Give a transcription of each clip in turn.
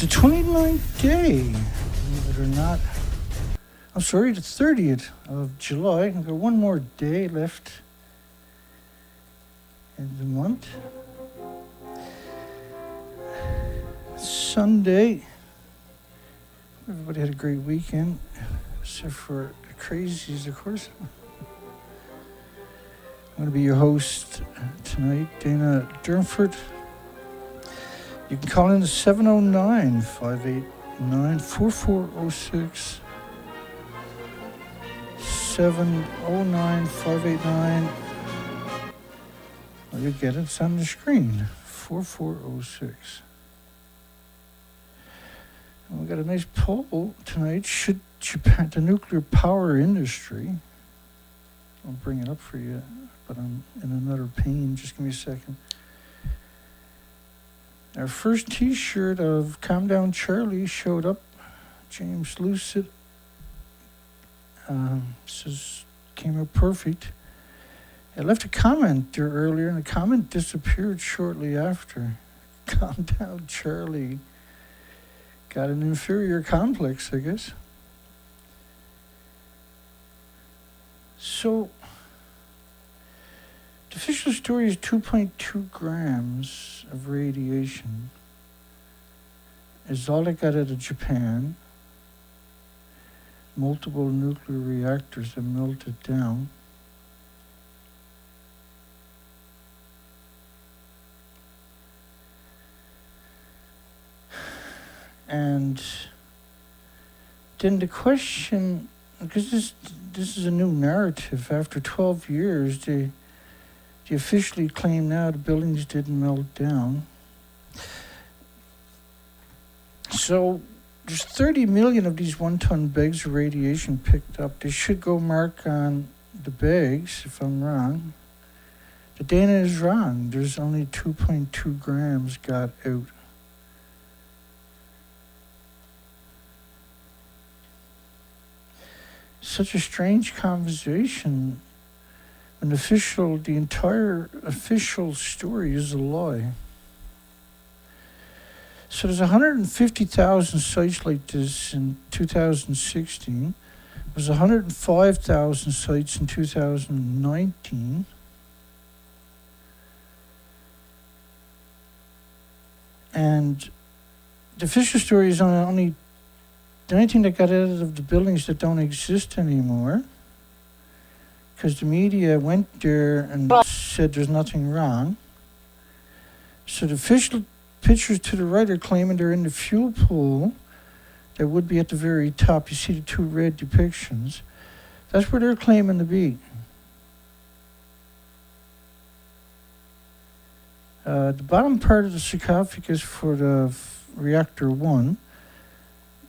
the 29th day, believe it or not. I'm sorry, the 30th of July. I've got one more day left in the month. Sunday. Everybody had a great weekend, except for the crazies, of course. I'm going to be your host tonight, Dana Durnford. You can call in to 709-589-4406. 709-589. Well, you get it. It's on the screen. 4406. And we got a nice poll tonight. Should Japan, the nuclear power industry, I'll bring it up for you, but I'm in another pane. Just give me a second. Our first T-shirt of Calm Down Charlie showed up. James Lucid says came out perfect. I left a comment there earlier, and the comment disappeared shortly after. Calm Down Charlie got an inferior complex, I guess. So, the official story is 2.2 grams of radiation. Is all they got out of Japan. Multiple nuclear reactors have melted down. And then the question, because this is a new narrative. After 12 years, they officially claim now the buildings didn't melt down. So there's 30 million of these one-ton bags of radiation picked up. They should go mark on the bags, if I'm wrong. The Dana is wrong. There's only 2.2 grams got out. Such a strange conversation. The entire official story is a lie. So there's 150,000 sites like this in 2016. There was 105,000 sites in 2019. And the official story is only the only thing that got out of the buildings that don't exist anymore, because the media went there and said there's nothing wrong. So the official pictures to the right are claiming they're in the fuel pool that would be at the very top. You see the two red depictions. That's where they're claiming to be. The bottom part of the sarcophagus for the Reactor 1,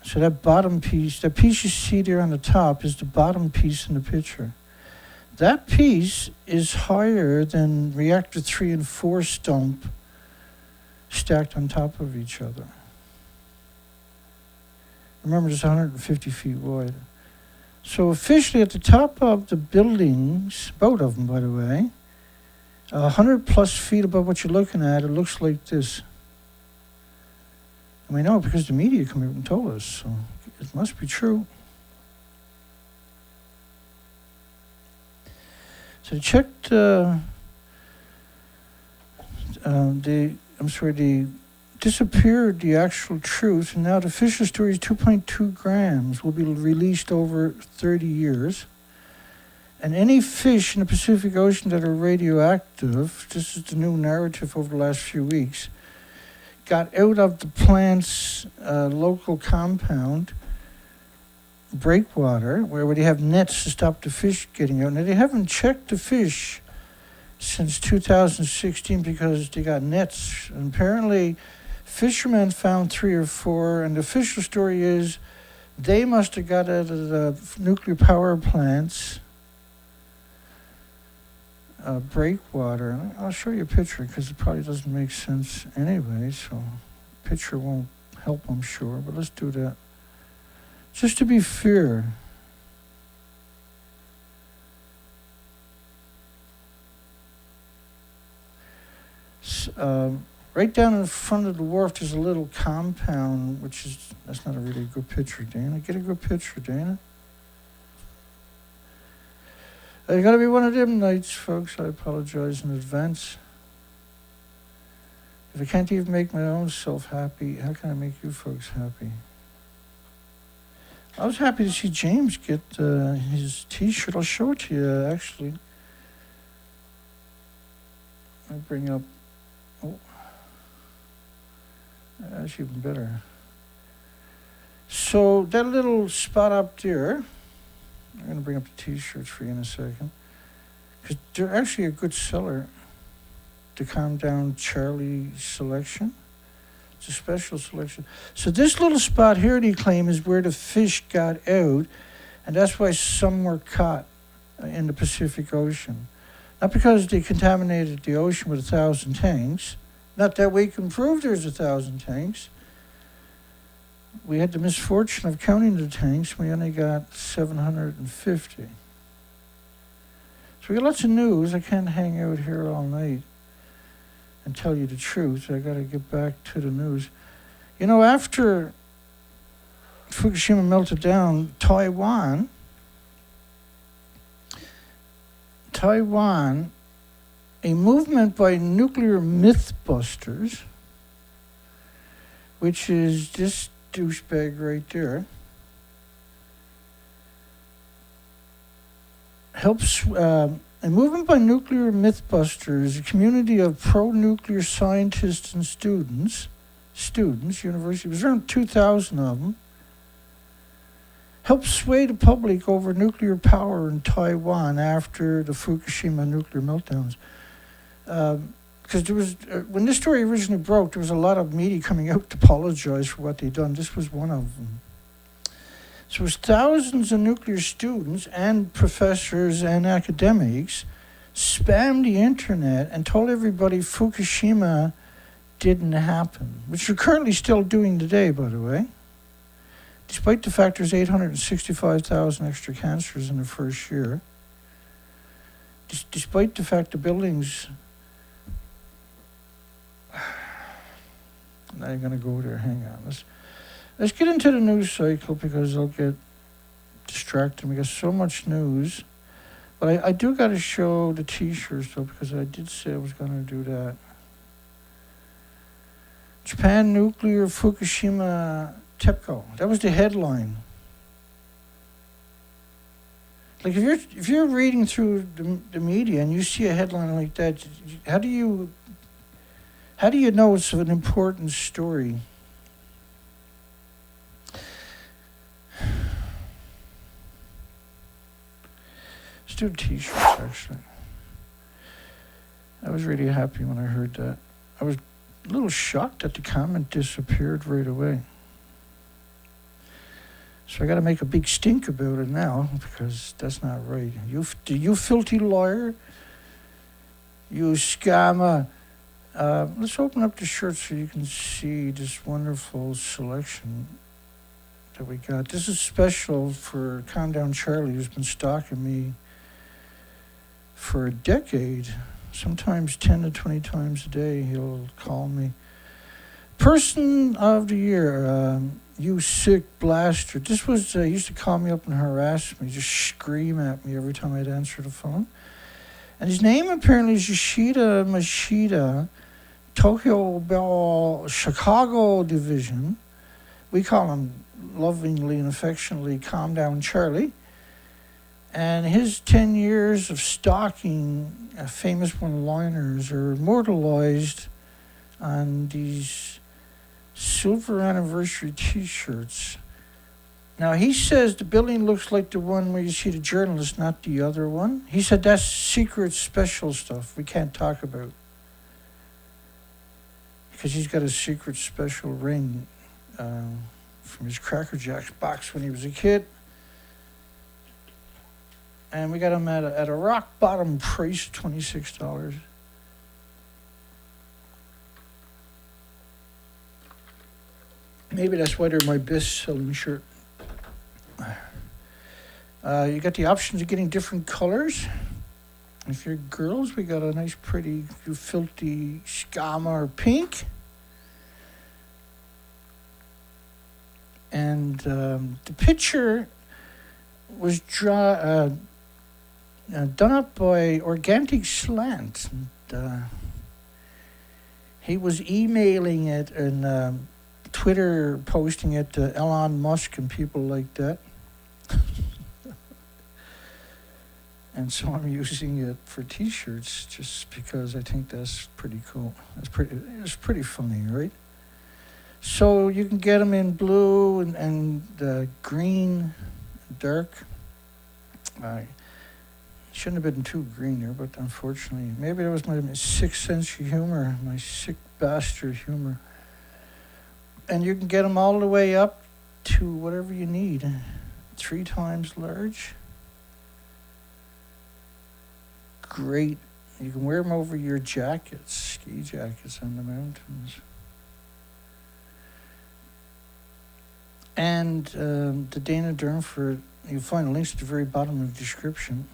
so that bottom piece, that piece you see there on the top is the bottom piece in the picture. That piece is higher than Reactor 3 and 4 stump stacked on top of each other. Remember, it's 150 feet wide. So officially at the top of the buildings, both of them by the way, 100 plus feet above what you're looking at, it looks like this. And we know because the media come here and told us, so it must be true. So they checked they disappeared the actual truth, and now the official story is 2.2 grams will be released over 30 years. And any fish in the Pacific Ocean that are radioactive, this is the new narrative over the last few weeks, got out of the plant's local compound, breakwater, where they have nets to stop the fish getting out. Now, they haven't checked the fish since 2016 because they got nets. And apparently, fishermen found 3 or 4, and the official story is they must have got out of the nuclear power plants breakwater. I'll show you a picture because it probably doesn't make sense anyway, so picture won't help, I'm sure, but let's do that. Just to be fair. Right down in front of the wharf, there's a little compound, that's not a really good picture, Dana. Get a good picture, Dana. It's gotta be one of them nights, folks. I apologize in advance. If I can't even make my own self happy, how can I make you folks happy? I was happy to see James get his t-shirt. I'll show it to you, actually. I'll bring up, oh, that's even better. So that little spot up there, I'm going to bring up the t-shirts for you in a second, because they're actually a good seller. The Calm Down Charlie selection. It's a special selection. So this little spot here, they claim, is where the fish got out, and that's why some were caught in the Pacific Ocean. Not because they contaminated the ocean with 1,000 tanks. Not that we can prove there's 1,000 tanks. We had the misfortune of counting the tanks. We only got 750. So we got lots of news. I can't hang out here all night and tell you the truth. I got to get back to the news. You know, after Fukushima melted down, Taiwan, a movement by nuclear mythbusters, which is this douchebag right there, helps a movement by nuclear mythbusters, a community of pro-nuclear scientists and students, university, there's around 2,000 of them, helped sway the public over nuclear power in Taiwan after the Fukushima nuclear meltdowns. Because there was, when this story originally broke, there was a lot of media coming out to apologize for what they'd done. This was one of them. So it was thousands of nuclear students and professors and academics spammed the internet and told everybody Fukushima didn't happen, which we're currently still doing today, by the way. Despite the fact there's 865,000 extra cancers in the first year. Despite the fact the buildings... I'm not going to go there, hang on. Let's get into the news cycle because I'll get distracted. We got so much news. But I do got to show the t-shirts though, because I did say I was going to do that. Japan nuclear Fukushima TEPCO. That was the headline. Like if you're reading through the media and you see a headline like that, how do you know it's an important story? Let's do t-shirts, actually. I was really happy when I heard that. I was a little shocked that the comment disappeared right away. So I got to make a big stink about it now because that's not right. You filthy lawyer, you scammer. Let's open up the shirt so you can see this wonderful selection that we got. This is special for Calm Down Charlie, who's been stalking me for a decade. Sometimes 10 to 20 times a day he'll call me. Person of the year, you sick blaster. This was, he used to call me up and harass me, just scream at me every time I'd answer the phone. And his name apparently is Yoshida Mashida, Tokyo Bell, Chicago Division. We call him lovingly and affectionately Calm Down Charlie. And his 10 years of stalking famous one-liners are immortalized on these silver anniversary t-shirts. Now, he says the building looks like the one where you see the journalist, not the other one. He said that's secret special stuff we can't talk about. Because he's got a secret special ring from his Cracker Jacks box when he was a kid. And we got him at a rock bottom price, $26. Maybe that's why they're my best selling shirt. You got the options of getting different colors. If you're girls, we got a nice, pretty, you filthy scama or pink. And the picture was done up by Organic Slant. And, he was emailing it and Twitter posting it to Elon Musk and people like that. And so I'm using it for T-shirts just because I think that's pretty cool. It's pretty funny, right? So you can get them in blue and green, dark. I shouldn't have been too green here, but unfortunately, maybe that was my sixth sense of humor, my sick bastard humor. And you can get them all the way up to whatever you need. 3 times large. Great. You can wear them over your jackets, ski jackets on the mountains. And the Dana Durnford, you'll find links at the very bottom of the description.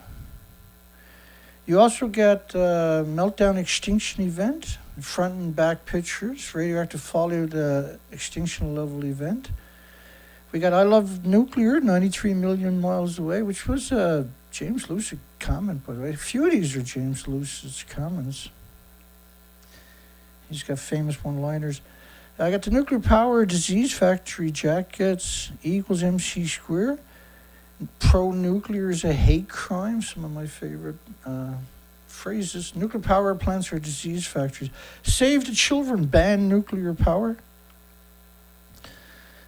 You also get Meltdown Extinction Event, front and back pictures, Radioactive Fallout Extinction Level Event. We got I Love Nuclear, 93 million miles away, which was a James Lewis comment, by the way. A few of these are James Lewis's comments. He's got famous one-liners. I got the Nuclear Power Disease Factory jackets, E equals MC square. Pro-nuclear is a hate crime, some of my favorite phrases. Nuclear power plants are disease factories. Save the children, ban nuclear power.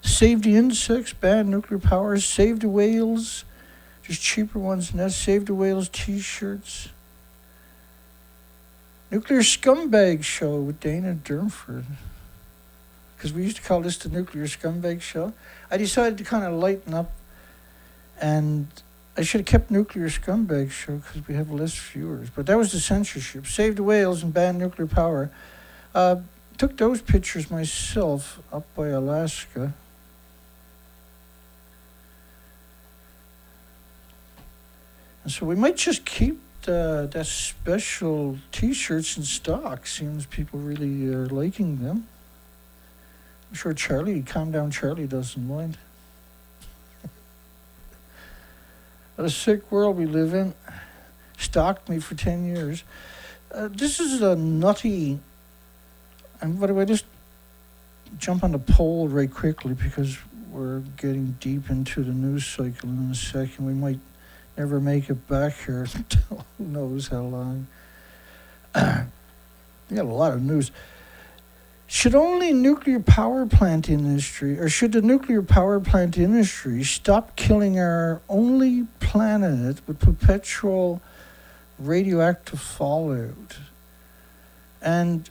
Save the insects, ban nuclear power. Save the whales, there's cheaper ones than that. Save the whales t-shirts. Nuclear Scumbag Show with Dana Durnford. Because we used to call this the Nuclear Scumbag Show. I decided to kind of lighten up, and I should have kept Nuclear Scumbag Show because we have less viewers. But that was the censorship. Save the whales and ban nuclear power. Took those pictures myself up by Alaska. And so we might just keep that special T-shirts in stock. Seems people really are liking them. I'm sure Calm Down Charlie doesn't mind. What a sick world we live in. Stalked me for 10 years. This is a nutty... And by the way, just jump on the poll right quickly because we're getting deep into the news cycle in a second. We might never make it back here until who knows how long. We got a lot of news. Should only nuclear power plant industry, or should the nuclear power plant industry stop killing our only planet with perpetual radioactive fallout? And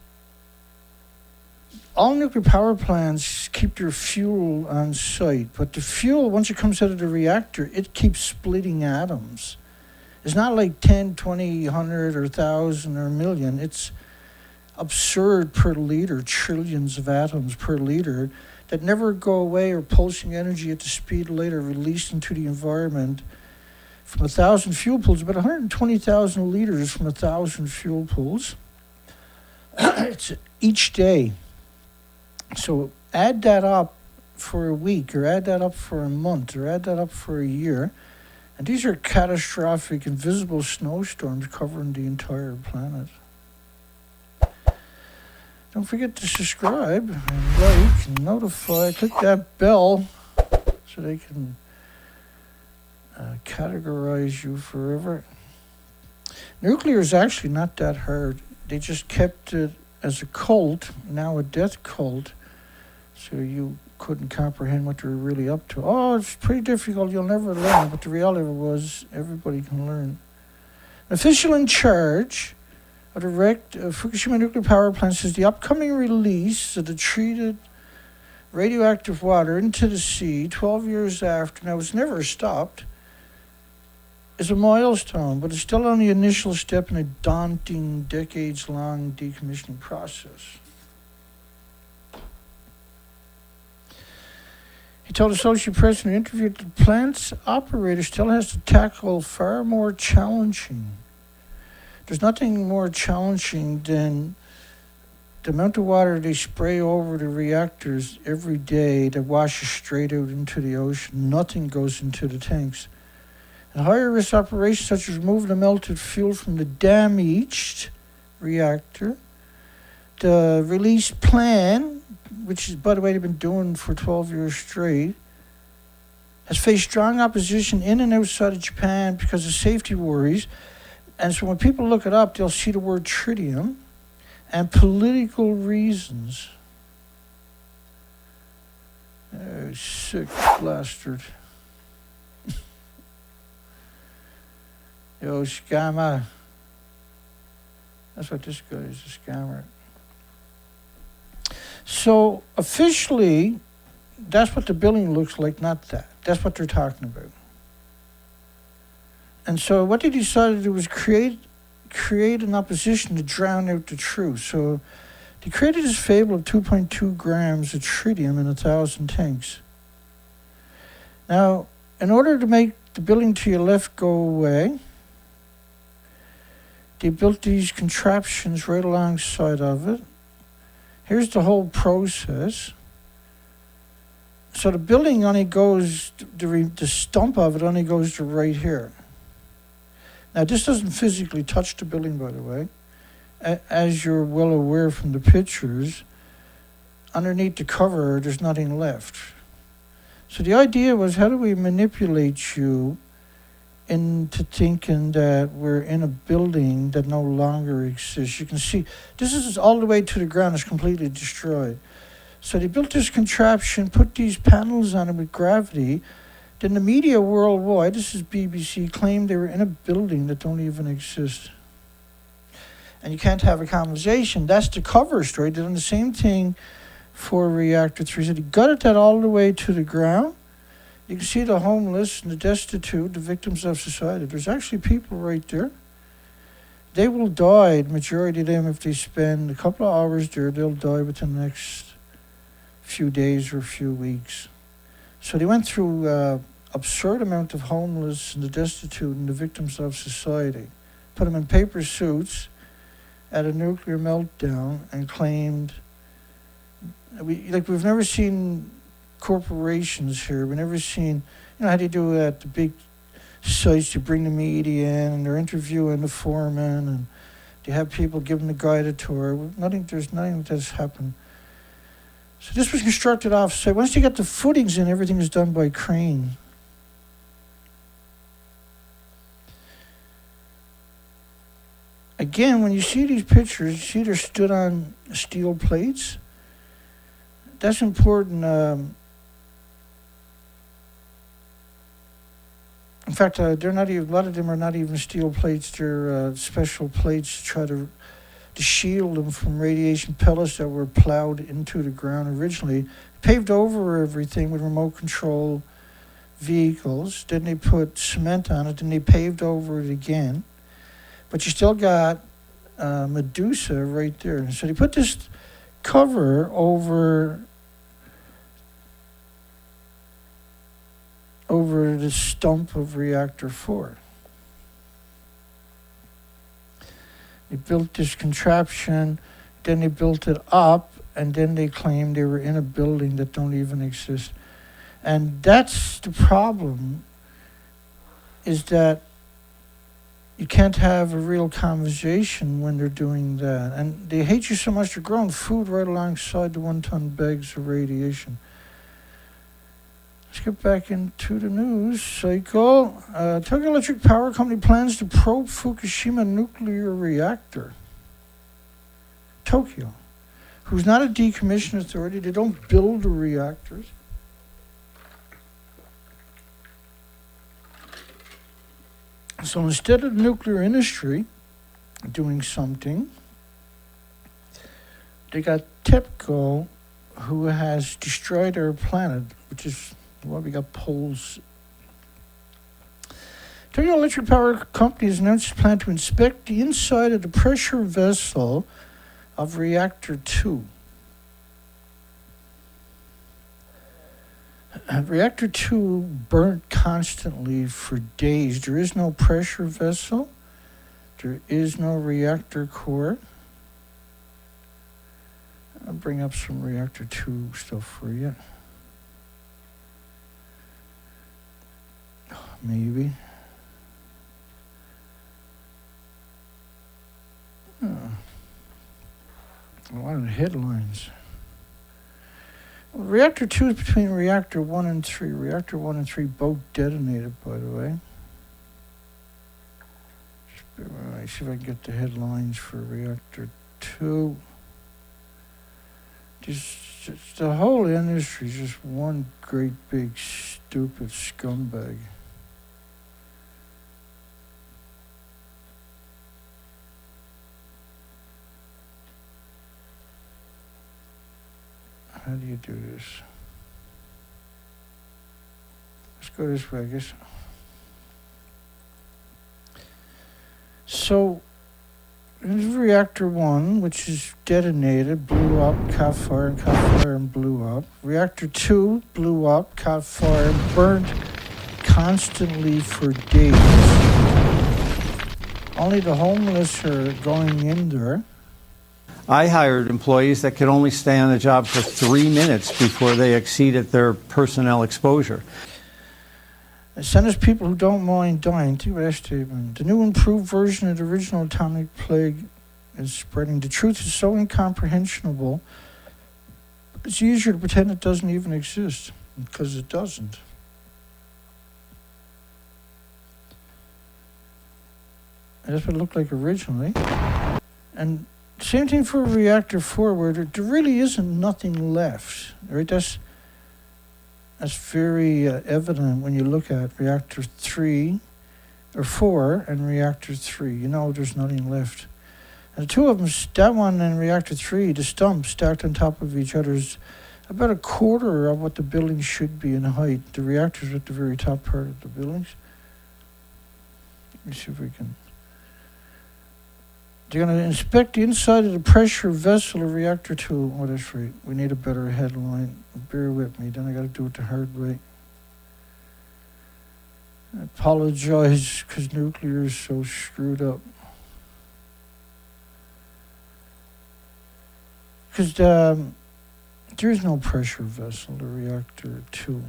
all nuclear power plants keep their fuel on site, but the fuel, once it comes out of the reactor, it keeps splitting atoms. It's not like 10, 20, 100, or 1,000, or a million. It's absurd per liter, trillions of atoms per liter that never go away or pulsing energy at the speed of light are released into the environment from 1,000 fuel pools, about 120,000 liters from 1,000 fuel pools. It's each day. So add that up for a week, or add that up for a month, or add that up for a year. And these are catastrophic, invisible snowstorms covering the entire planet. Don't forget to subscribe and like and notify. Click that bell so they can categorize you forever. Nuclear is actually not that hard. They just kept it as a cult, now a death cult, so you couldn't comprehend what they were really up to. Oh, it's pretty difficult, you'll never learn, but the reality was everybody can learn. An official in charge of the Fukushima nuclear power plant says the upcoming release of the treated radioactive water into the sea 12 years after, now it's never stopped, is a milestone, but it's still only the initial step in a daunting, decades-long decommissioning process. He told Associate Press in an interview that the plant's operator still has to tackle far more challenging There's nothing more challenging than the amount of water they spray over the reactors every day that washes straight out into the ocean. Nothing goes into the tanks. And higher risk operations such as removing the melted fuel from the damaged reactor, the release plan, which is, by the way, they've been doing for 12 years straight, has faced strong opposition in and outside of Japan because of safety worries. And so when people look it up, they'll see the word tritium and political reasons. Oh, sick bastard. Yo, scammer. That's what this guy is, a scammer. So officially, that's what the building looks like, not that. That's what they're talking about. And so what they decided to do was create an opposition to drown out the truth. So they created this fable of 2.2 grams of tritium in 1,000 tanks. Now, in order to make the building to your left go away, they built these contraptions right alongside of it. Here's the whole process. So the building only goes, the stump of it only goes to right here. Now this doesn't physically touch the building, by the way. As you're well aware from the pictures, underneath the cover, there's nothing left. So the idea was, how do we manipulate you into thinking that we're in a building that no longer exists? You can see, this is all the way to the ground, it's completely destroyed. So they built this contraption, put these panels on it with gravity. Then the media worldwide, this is BBC, claimed they were in a building that don't even exist. And you can't have a conversation. That's the cover story. They done the same thing for Reactor 3. So they gutted that all the way to the ground. You can see the homeless and the destitute, the victims of society. There's actually people right there. They will die, the majority of them, if they spend a couple of hours there, they'll die within the next few days or a few weeks. So they went through absurd amount of homeless and the destitute and the victims of society, put them in paper suits at a nuclear meltdown and claimed, we've never seen corporations here. We've never seen, how they do at the big sites, you bring the media in and they're interviewing the foreman and they have people giving the guided tour. There's nothing that's happened. So this was constructed off-site. Once you got the footings in, everything is done by crane. Again, when you see these pictures, you see they're stood on steel plates. That's important. In fact, they're not even. A lot of them are not even steel plates. They're special plates to try to shield them from radiation pellets that were plowed into the ground originally. Paved over everything with remote control vehicles. Then they put cement on it. Then they paved over it again. But you still got Medusa right there. So they put this cover over the stump of Reactor 4. They built this contraption, then they built it up, and then they claimed they were in a building that don't even exist. And that's the problem, is that you can't have a real conversation when they're doing that. And they hate you so much, they're growing food right alongside the 1-ton bags of radiation. Let's get back into the news cycle. Tokyo Electric Power Company plans to probe Fukushima nuclear reactor. Tokyo, who's not a decommission authority, they don't build the reactors. So instead of the nuclear industry doing something, they got TEPCO, who has destroyed our planet, which is why we got poles. Tokyo Electric Power Company has announced its plan to inspect the inside of the pressure vessel of Reactor 2. Reactor 2 burnt constantly for days. There is no pressure vessel. There is no reactor core. I'll bring up some Reactor 2 stuff for you. Maybe. A lot of headlines. Well, Reactor 2 is between Reactor 1 and 3. Reactor 1 and 3 both detonated, by the way. Let me see if I can get the headlines for Reactor 2. Just the whole industry is just one great big stupid scumbag. How do you do this? Let's go this way, I guess. So, this is Reactor 1, which is detonated, blew up, caught fire, and blew up. Reactor 2 blew up, caught fire, burned constantly for days. Only the homeless are going in there. I hired employees that could only stay on the job for 3 minutes before they exceeded their personnel exposure. Send us people who don't mind dying. Think about that statement. The new improved version of the original atomic plague is spreading. The truth is so incomprehensible, it's easier to pretend it doesn't even exist, because it doesn't. And that's what it looked like originally. And same thing for Reactor 4, where there really isn't nothing left. Right? That's very evident when you look at Reactor 3 or 4 and Reactor 3. You know there's nothing left. And the two of them, that one and Reactor 3, the stumps stacked on top of each other is about a quarter of what the building should be in height. The reactors at the very top part of the buildings. Let me see if we can. They're going to inspect the inside of the pressure vessel of Reactor 2. Oh, that's right. We need a better headline. Bear with me. Then I got to do it the hard way. I apologize because nuclear is so screwed up. Because there is no pressure vessel to Reactor 2.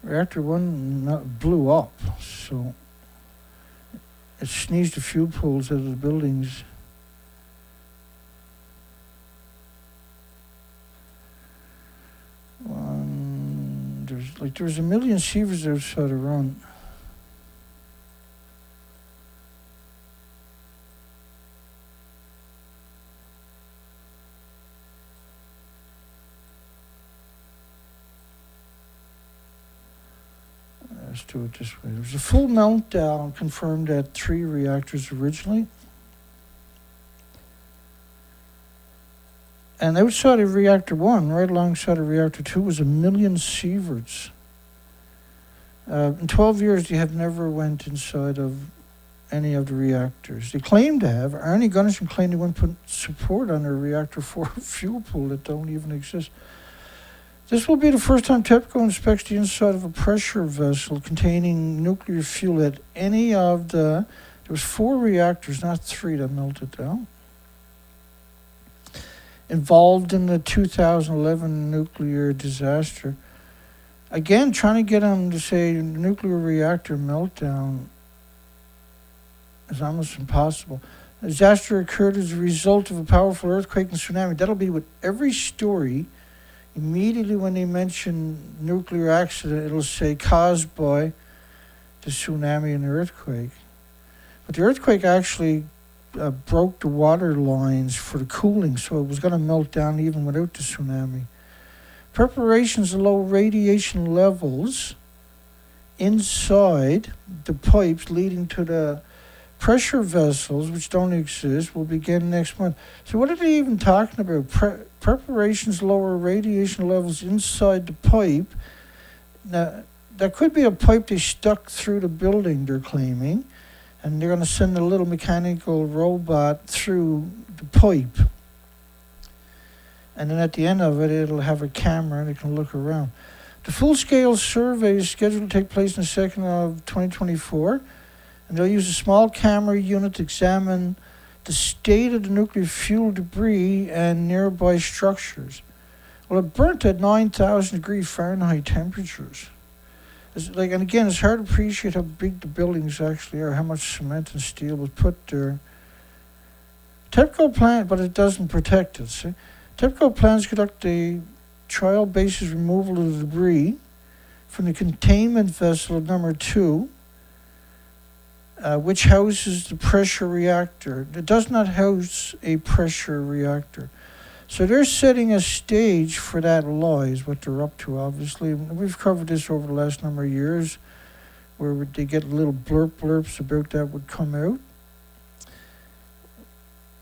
Reactor 1 blew up, so it sneezed the fuel pools out of the buildings. There's a million sievers outside of run. Let's do it this way. There was a full meltdown confirmed at 3 reactors originally. And outside of Reactor 1, right alongside of Reactor 2, was 1 million sieverts. In 12 years, they have never went inside of any of the reactors. They claim to have. Arnie Gunnarsson claimed they wouldn't put support on their Reactor 4 fuel pool that don't even exist. This will be the first time TEPCO inspects the inside of a pressure vessel containing nuclear fuel at any of the... There was 4 reactors, not 3, that melted down. Involved in the 2011 nuclear disaster. Again, trying to get them to say nuclear reactor meltdown is almost impossible. The disaster occurred as a result of a powerful earthquake and tsunami. That'll be with every story. Immediately when they mention nuclear accident, it'll say caused by the tsunami and the earthquake. But the earthquake actually broke the water lines for the cooling, so it was going to melt down even without the tsunami. Preparations of low radiation levels inside the pipes leading to the pressure vessels, which don't exist, will begin next month. So what are they even talking about? Preparations lower radiation levels inside the pipe. Now, there could be a pipe they stuck through the building, they're claiming, and they're going to send a little mechanical robot through the pipe. And then at the end of it, it'll have a camera and it can look around. The full-scale survey is scheduled to take place in the second of 2024, and they'll use a small camera unit to examine the state of the nuclear fuel debris and nearby structures. Well, it burnt at 9,000 degree Fahrenheit temperatures. And again, it's hard to appreciate how big the buildings actually are, how much cement and steel was put there. TEPCO plan, but it doesn't protect it. See? TEPCO plans to conduct a trial basis removal of the debris from the containment vessel number 2, which houses the pressure reactor. It does not house a pressure reactor. So they're setting a stage for that law, is what they're up to, obviously. We've covered this over the last number of years, where they get little blurps about that would come out.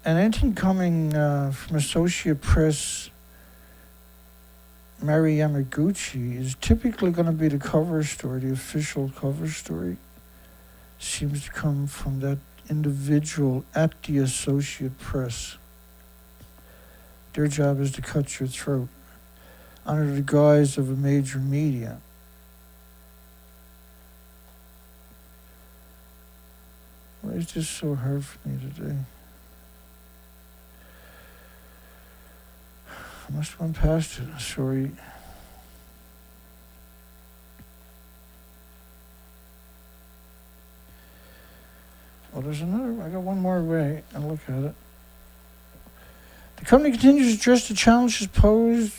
And anything coming from Associate Press, Mari Yamaguchi, is typically going to be the cover story, the official cover story. Seems to come from that individual at the Associate Press. Their job is to cut your throat under the guise of a major media. Why is this so hard for me today? I must have went past it, sorry. Well, there's another, I got one more way and look at it. The company continues to address the challenges posed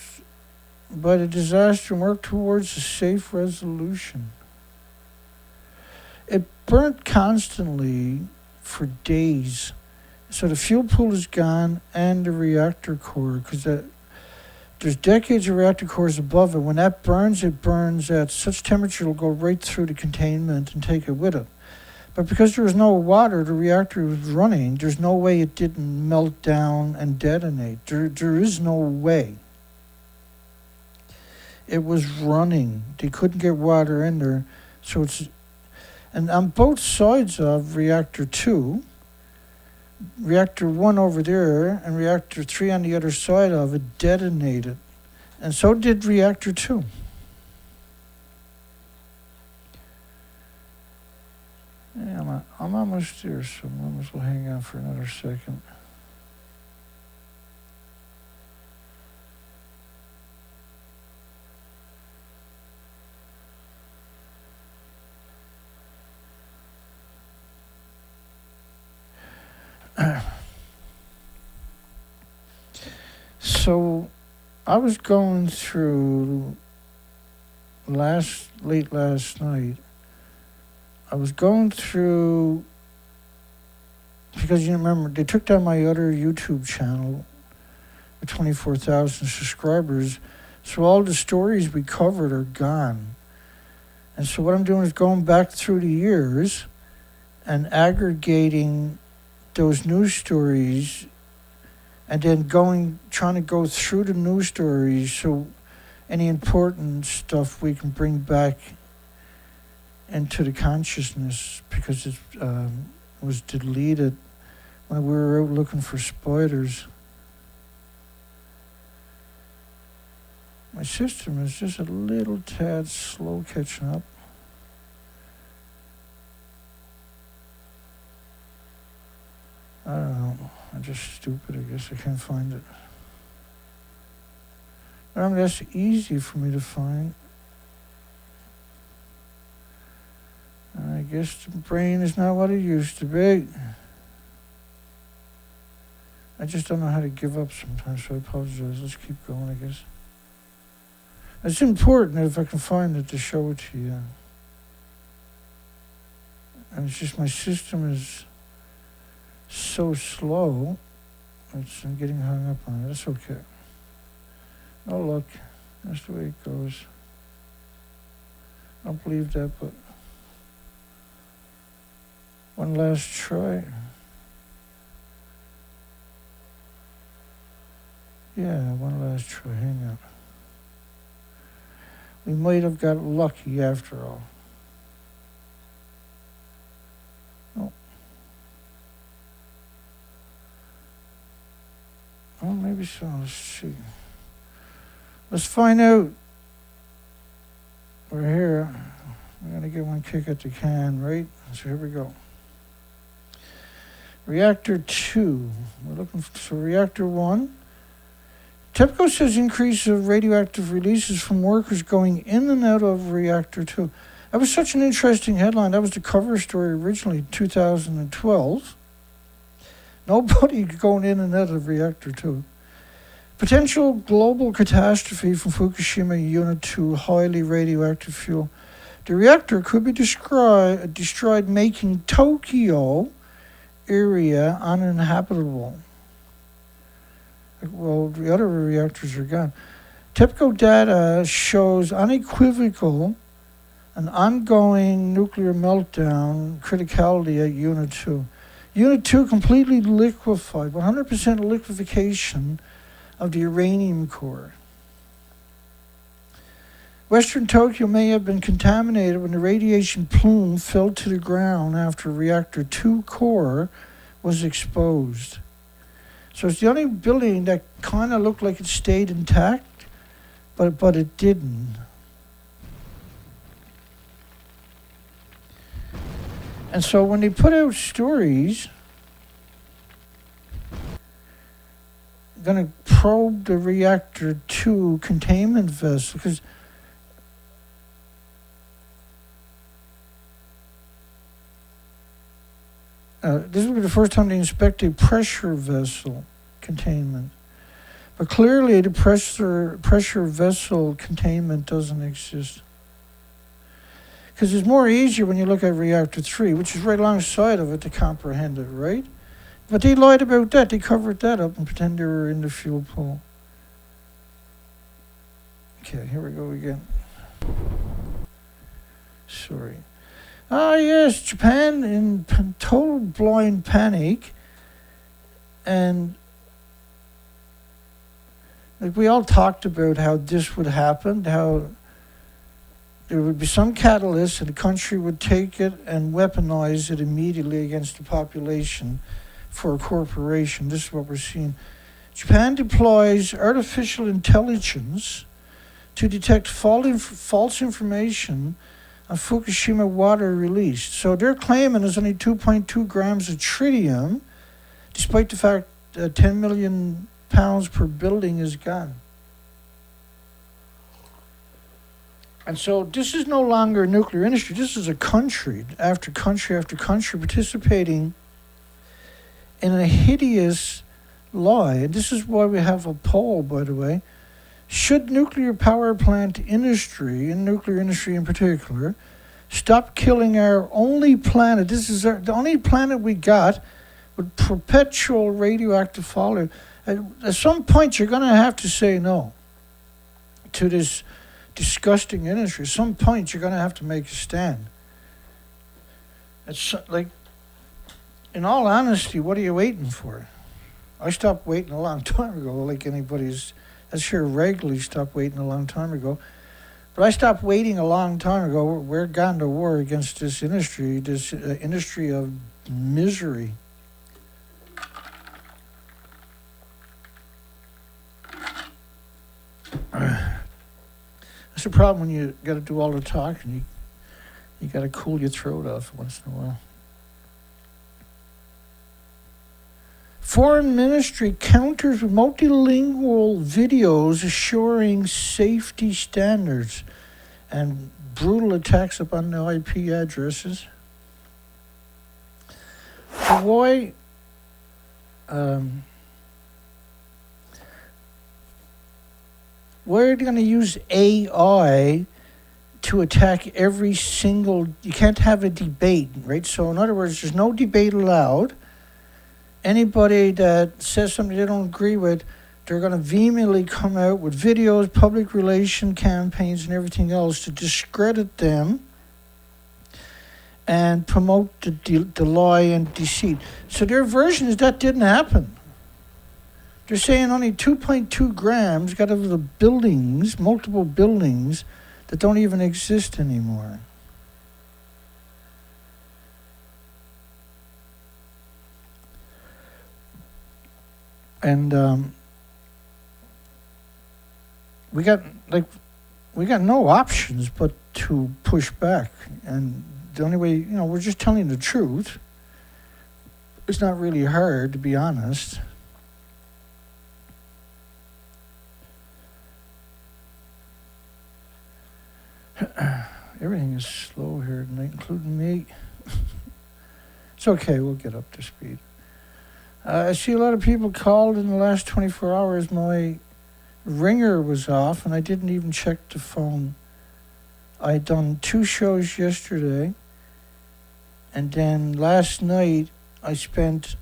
by the disaster and work towards a safe resolution. It burnt constantly for days. So the fuel pool is gone and the reactor core, because there's decades of reactor cores above it. When that burns, it burns at such temperature it'll go right through the containment and take it with it. But because there was no water, the reactor was running, there's no way it didn't melt down and detonate. There is no way. It was running. They couldn't get water in there. So it's, and on both sides of reactor 2, reactor 1 over there and reactor 3 on the other side of it detonated. And so did reactor 2. Yeah, I'm almost there, so I might as well hang on for another second. So I was going through late last night. I was going through, because you remember, they took down my other YouTube channel with 24,000 subscribers, so all the stories we covered are gone. And so what I'm doing is going back through the years and aggregating those news stories and then trying to go through the news stories so any important stuff we can bring back into the consciousness, because it was deleted when we were out looking for spiders. My system is just a little tad slow catching up. I don't know. I'm just stupid, I guess. I can't find it. I mean, that's easy for me to find. I guess the brain is not what it used to be. I just don't know how to give up sometimes, so I apologize. Let's keep going, I guess. It's important if I can find it to show it to you. And it's just my system is so slow. I'm getting hung up on it. That's okay. Oh, look. That's the way it goes. I don't believe that, but one last try. Yeah, one last try. Hang on. We might have got lucky after all. Oh. Oh, maybe so. Let's see. Let's find out we're here. We're going to get one kick at the can, right? So here we go. Reactor 2. We're looking for Reactor 1. TEPCO says increase of radioactive releases from workers going in and out of Reactor 2. That was such an interesting headline. That was the cover story originally, 2012. Nobody going in and out of Reactor 2. Potential global catastrophe from Fukushima Unit 2 highly radioactive fuel. The reactor could be destroyed, making Tokyo area uninhabitable. Well, the other reactors are gone. TEPCO data shows unequivocal an ongoing nuclear meltdown criticality at Unit 2. Unit 2 completely liquefied, 100% liquefaction of the uranium core. Western Tokyo may have been contaminated when the radiation plume fell to the ground after Reactor 2 core was exposed. So it's the only building that kind of looked like it stayed intact, but it didn't. And so when they put out stories, going to probe the Reactor 2 containment vessel, because this will be the first time they inspect a pressure vessel containment. But clearly the pressure vessel containment doesn't exist. Because it's more easier when you look at Reactor 3, which is right alongside of it, to comprehend it, right? But they lied about that. They covered that up and pretend they were in the fuel pool. Okay, here we go again. Sorry. Ah, yes, Japan in total blind panic. And like we all talked about how this would happen, how there would be some catalyst and the country would take it and weaponize it immediately against the population for a corporation. This is what we're seeing. Japan deploys artificial intelligence to detect false information on Fukushima water released. So they're claiming there's only 2.2 grams of tritium, despite the fact that 10 million pounds per building is gone. And so this is no longer a nuclear industry. This is a country after country after country participating in a hideous lie. And this is why we have a poll, by the way. Should nuclear power plant industry, and nuclear industry in particular, stop killing our only planet? This is the only planet we got with perpetual radioactive fallout. At some point, you're going to have to say no to this disgusting industry. At some point, you're going to have to make a stand. It's like, in all honesty, what are you waiting for? I stopped waiting a long time ago, like anybody's. I sure regularly stopped waiting a long time ago. But I stopped waiting a long time ago. We're gone to war against this industry of misery. That's the problem when you got to do all the talking. You got to cool your throat off once in a while. Foreign Ministry counters with multilingual videos assuring safety standards and brutal attacks upon the IP addresses. Why? We're going to use AI to attack every single. You can't have a debate, right? So, in other words, there's no debate allowed. Anybody that says something they don't agree with, they're going to vehemently come out with videos, public relation campaigns, and everything else to discredit them and promote the lie and deceit. So their version is that didn't happen. They're saying only 2.2 grams got out of the buildings, multiple buildings, that don't even exist anymore. And we got no options but to push back. And the only way, we're just telling the truth. It's not really hard, to be honest. Everything is slow here tonight, including me. It's okay, we'll get up to speed. I see a lot of people called in the last 24 hours. My ringer was off, and I didn't even check the phone. I had done 2 shows yesterday, and then last night I spent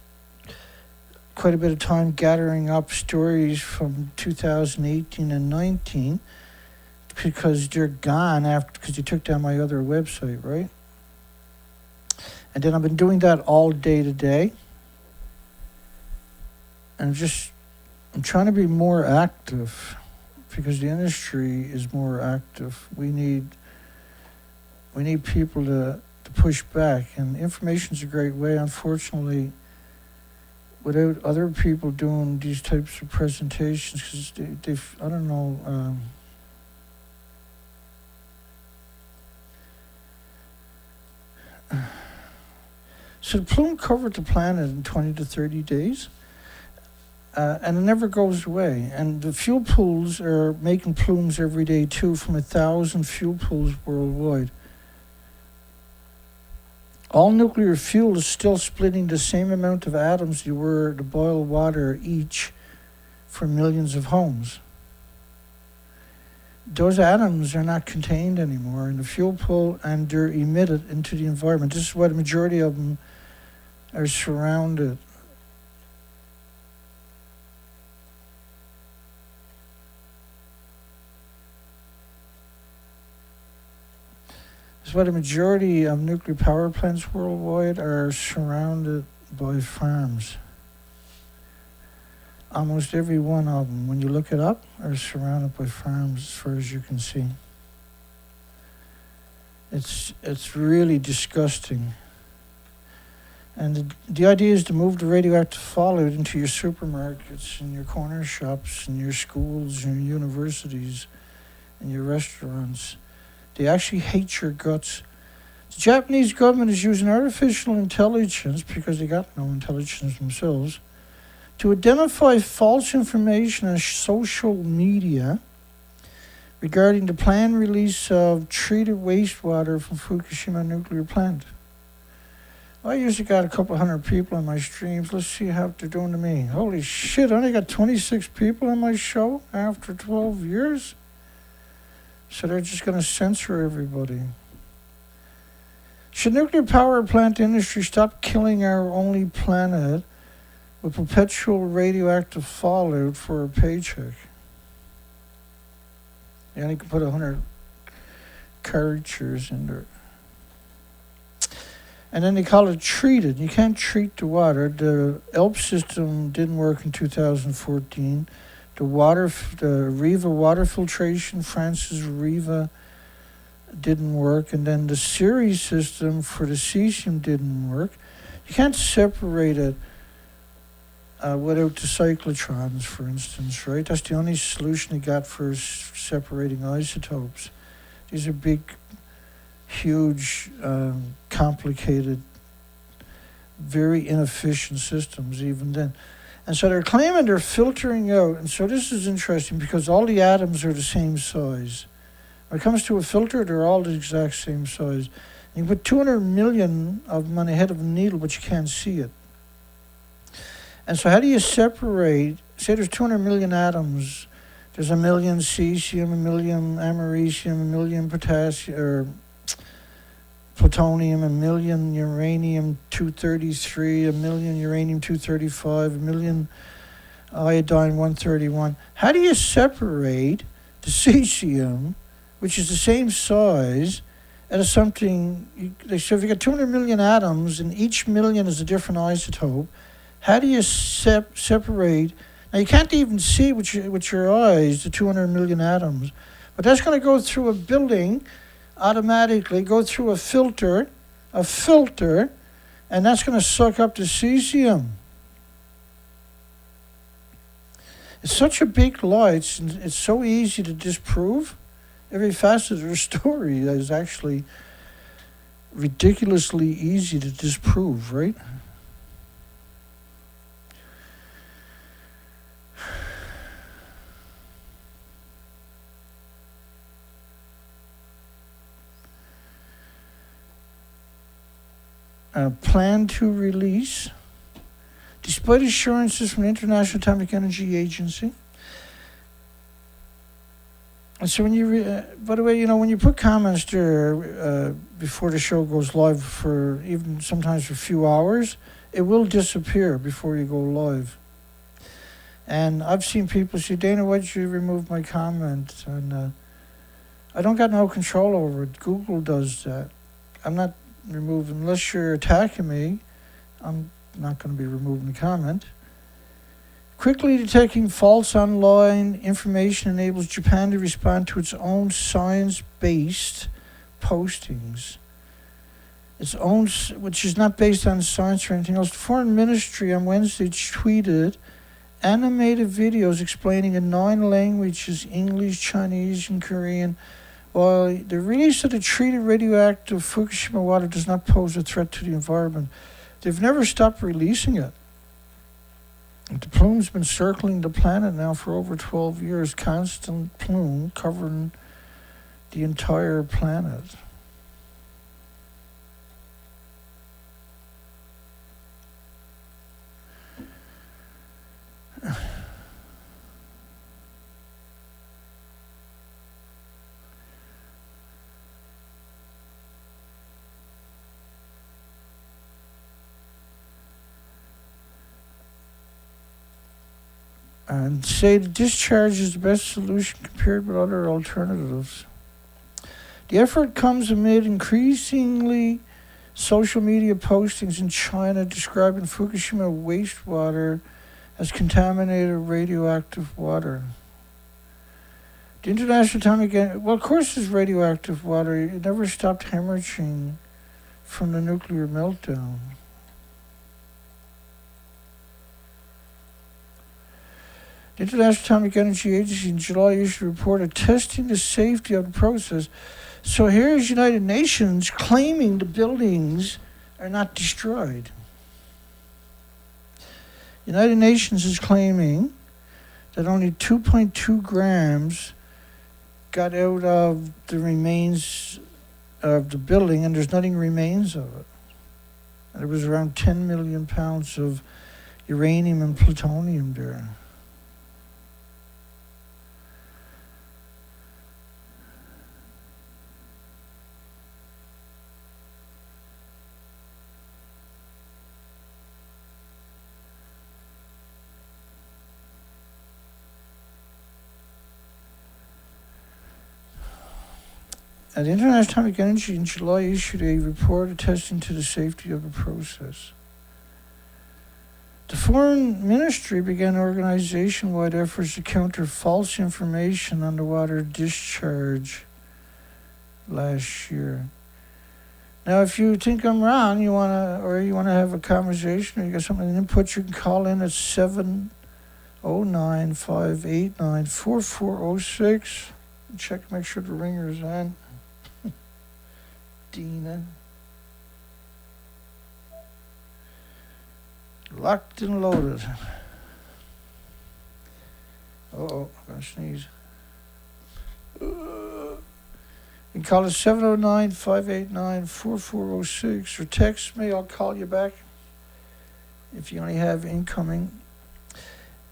quite a bit of time gathering up stories from 2018 and 19 because they're gone because you took down my other website, right? And then I've been doing that all day today. And I'm trying to be more active because the industry is more active. We need people to push back, and information's a great way. Unfortunately, without other people doing these types of presentations, because I don't know. So the plume covered the planet in 20 to 30 days. And it never goes away. And the fuel pools are making plumes every day too, from 1,000 fuel pools worldwide. All nuclear fuel is still splitting the same amount of atoms you were to boil water each for millions of homes. Those atoms are not contained anymore in the fuel pool, and they're emitted into the environment. This is why the majority of them are surrounded. That's why the majority of nuclear power plants worldwide are surrounded by farms. Almost every one of them, when you look it up, are surrounded by farms as far as you can see. It's really disgusting. And the idea is to move the radioactive fallout into your supermarkets and your corner shops and your schools and your universities and your restaurants. They actually hate your guts. The Japanese government is using artificial intelligence, because they got no intelligence themselves, to identify false information on social media regarding the planned release of treated wastewater from Fukushima nuclear plant. I usually got a couple hundred people on my streams. Let's see how they're doing to me. Holy shit, I only got 26 people on my show after 12 years? So they're just going to censor everybody. Should nuclear power plant industry stop killing our only planet with perpetual radioactive fallout for a paycheck? You only can put 100 characters in there. And then they call it treated. You can't treat the water. The ELP system didn't work in 2014. The Riva water filtration, France's Riva, didn't work. And then the series system for the cesium didn't work. You can't separate it without the cyclotrons, for instance, right? That's the only solution they got for separating isotopes. These are big, huge, complicated, very inefficient systems even then. And so they're claiming they're filtering out. And so this is interesting because all the atoms are the same size. When it comes to a filter, they're all the exact same size. You can put 200 million of them on the head of a needle, but you can't see it. And so how do you separate, say there's 200 million atoms, there's 1 million cesium, 1 million americium, 1 million potassium, or plutonium, 1 million uranium-233, 1 million uranium-235, 1 million iodine-131. How do you separate the cesium, which is the same size, as something, so if you got 200 million atoms and each million is a different isotope, how do you separate? Now you can't even see with your eyes the 200 million atoms, but that's going to go through a building automatically, go through a filter, and that's going to suck up the cesium. It's such a big lie. It's so easy to disprove. every facet of her story is actually ridiculously easy to disprove, right? Plan to release, despite assurances from the International Atomic Energy Agency. And so when you, by the way, you know, when you put comments there before the show goes live for even sometimes for a few hours, it will disappear before you go live. And I've seen people say, Dana, why'd you remove my comment? And I don't got no control over it. Google does that. I'm not removing, unless you're attacking me, I'm not going to be removing the comment. Quickly detecting false online information enables Japan to respond to its own science-based postings. Its own, which is not based on science or anything else. The Foreign Ministry on Wednesday tweeted animated videos explaining in 9 languages, English, Chinese, and Korean, while the release of the treated radioactive Fukushima water does not pose a threat to the environment. They've never stopped releasing it. The plume's been circling the planet now for over 12 years, constant plume covering the entire planet. And say the discharge is the best solution compared with other alternatives. The effort comes amid increasingly social media postings in China describing Fukushima wastewater as contaminated radioactive water. The International Atomic Energy, well, of course it's radioactive water. It never stopped hemorrhaging from the nuclear meltdown. The International Atomic Energy Agency in July issued a report attesting the safety of the process. So here's United Nations claiming the buildings are not destroyed. United Nations is claiming that only 2.2 grams got out of the remains of the building, and there's nothing remains of it. And there was around 10 million pounds of uranium and plutonium there. The International Atomic Energy in July issued a report attesting to the safety of the process. The Foreign Ministry began organization-wide efforts to counter false information on the water discharge last year. Now, if you think I'm wrong, you wanna have a conversation, or you got something to input, you can call in at 709-589-4406. Check, make sure the ringer is on. Dina. Locked and loaded. Uh-oh, I'm gonna sneeze. You can call us 709-589-4406 or text me, I'll call you back if you only have incoming.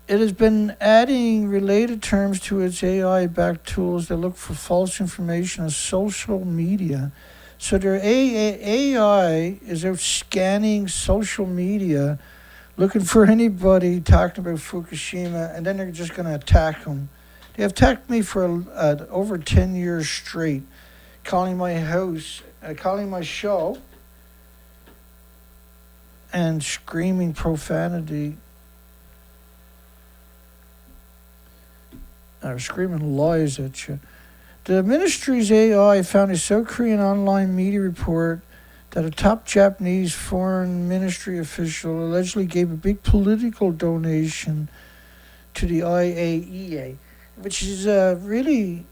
It has been adding related terms to its AI-backed tools that look for false information on social media. So their AI is out scanning social media, looking for anybody talking about Fukushima, and then they're just going to attack them. They have attacked me for over 10 years straight, calling my house, calling my show, and screaming profanity, or screaming lies at you. The ministry's AI found a South Korean online media report that a top Japanese foreign ministry official allegedly gave a big political donation to the IAEA, which is really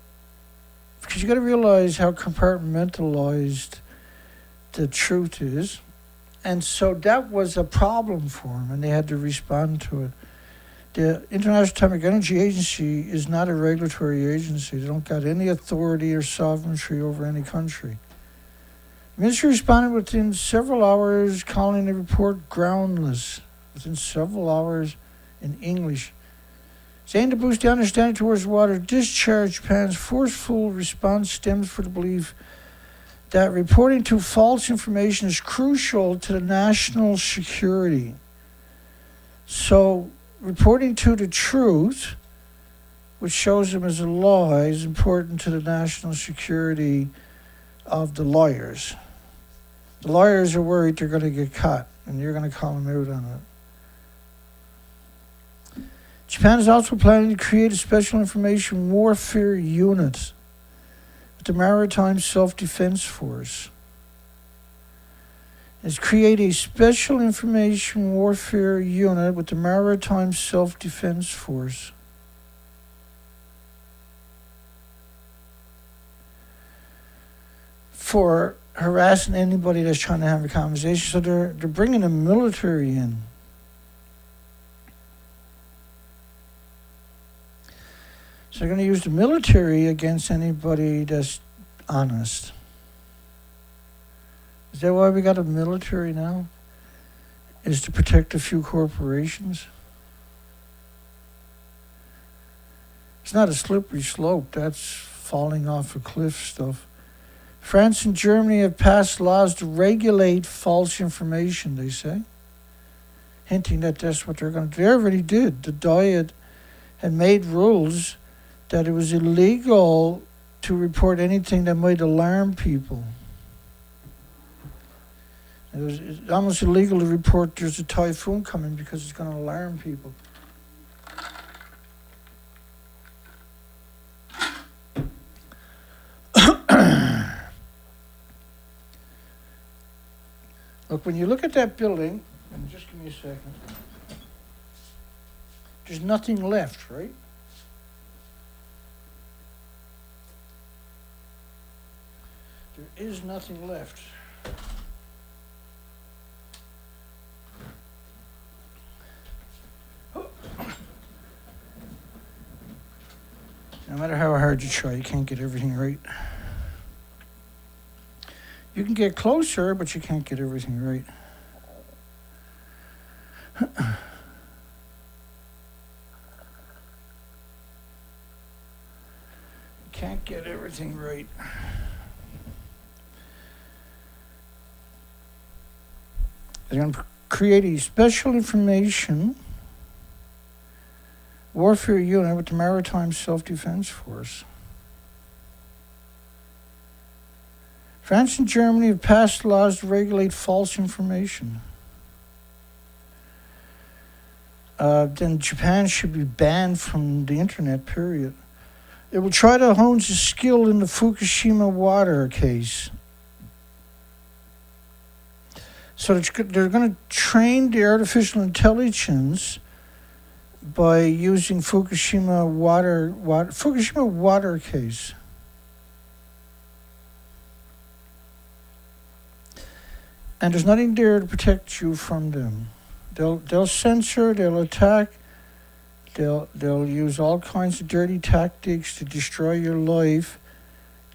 because you got to realize how compartmentalized the truth is. And so that was a problem for them, and they had to respond to it. The International Atomic Energy Agency is not a regulatory agency. They don't got any authority or sovereignty over any country. The ministry responded within several hours, calling the report groundless. Within several hours in English. Saying to boost the understanding towards water discharge, Japan's forceful response stems from the belief that reporting to false information is crucial to the national security. So, reporting to the truth, which shows them as a lie, is important to the national security of the lawyers. The lawyers are worried they're going to get caught, and you're going to call them out on it. Japan is also planning to create a special information warfare unit with the Maritime Self-Defense Force. It's create a special information warfare unit with the Maritime Self-Defense Force. For harassing anybody that's trying to have a conversation. So they're bringing the military in. So they're going to use the military against anybody that's honest. Is that why we got a military now? Is to protect a few corporations? It's not a slippery slope. That's falling off a cliff stuff. France and Germany have passed laws to regulate false information, they say. Hinting that that's what they're going to do. They already did. The Diet had made rules that it was illegal to report anything that might alarm people. It's almost illegal to report there's a typhoon coming because it's going to alarm people. Look, when you look at that building, and just give me a second, there's nothing left, right? There is nothing left. No matter how hard you try, you can't get everything right. You can get closer, but you can't get everything right. You can't get everything right. They're going to create a special information warfare unit with the Maritime Self-Defense Force. France and Germany have passed laws to regulate false information. Then Japan should be banned from the internet, period. It will try to hone its skill in the Fukushima water case. So they're going to train the artificial intelligence by using Fukushima water case. And there's nothing there to protect you from them. They'll censor, they'll attack, they'll use all kinds of dirty tactics to destroy your life,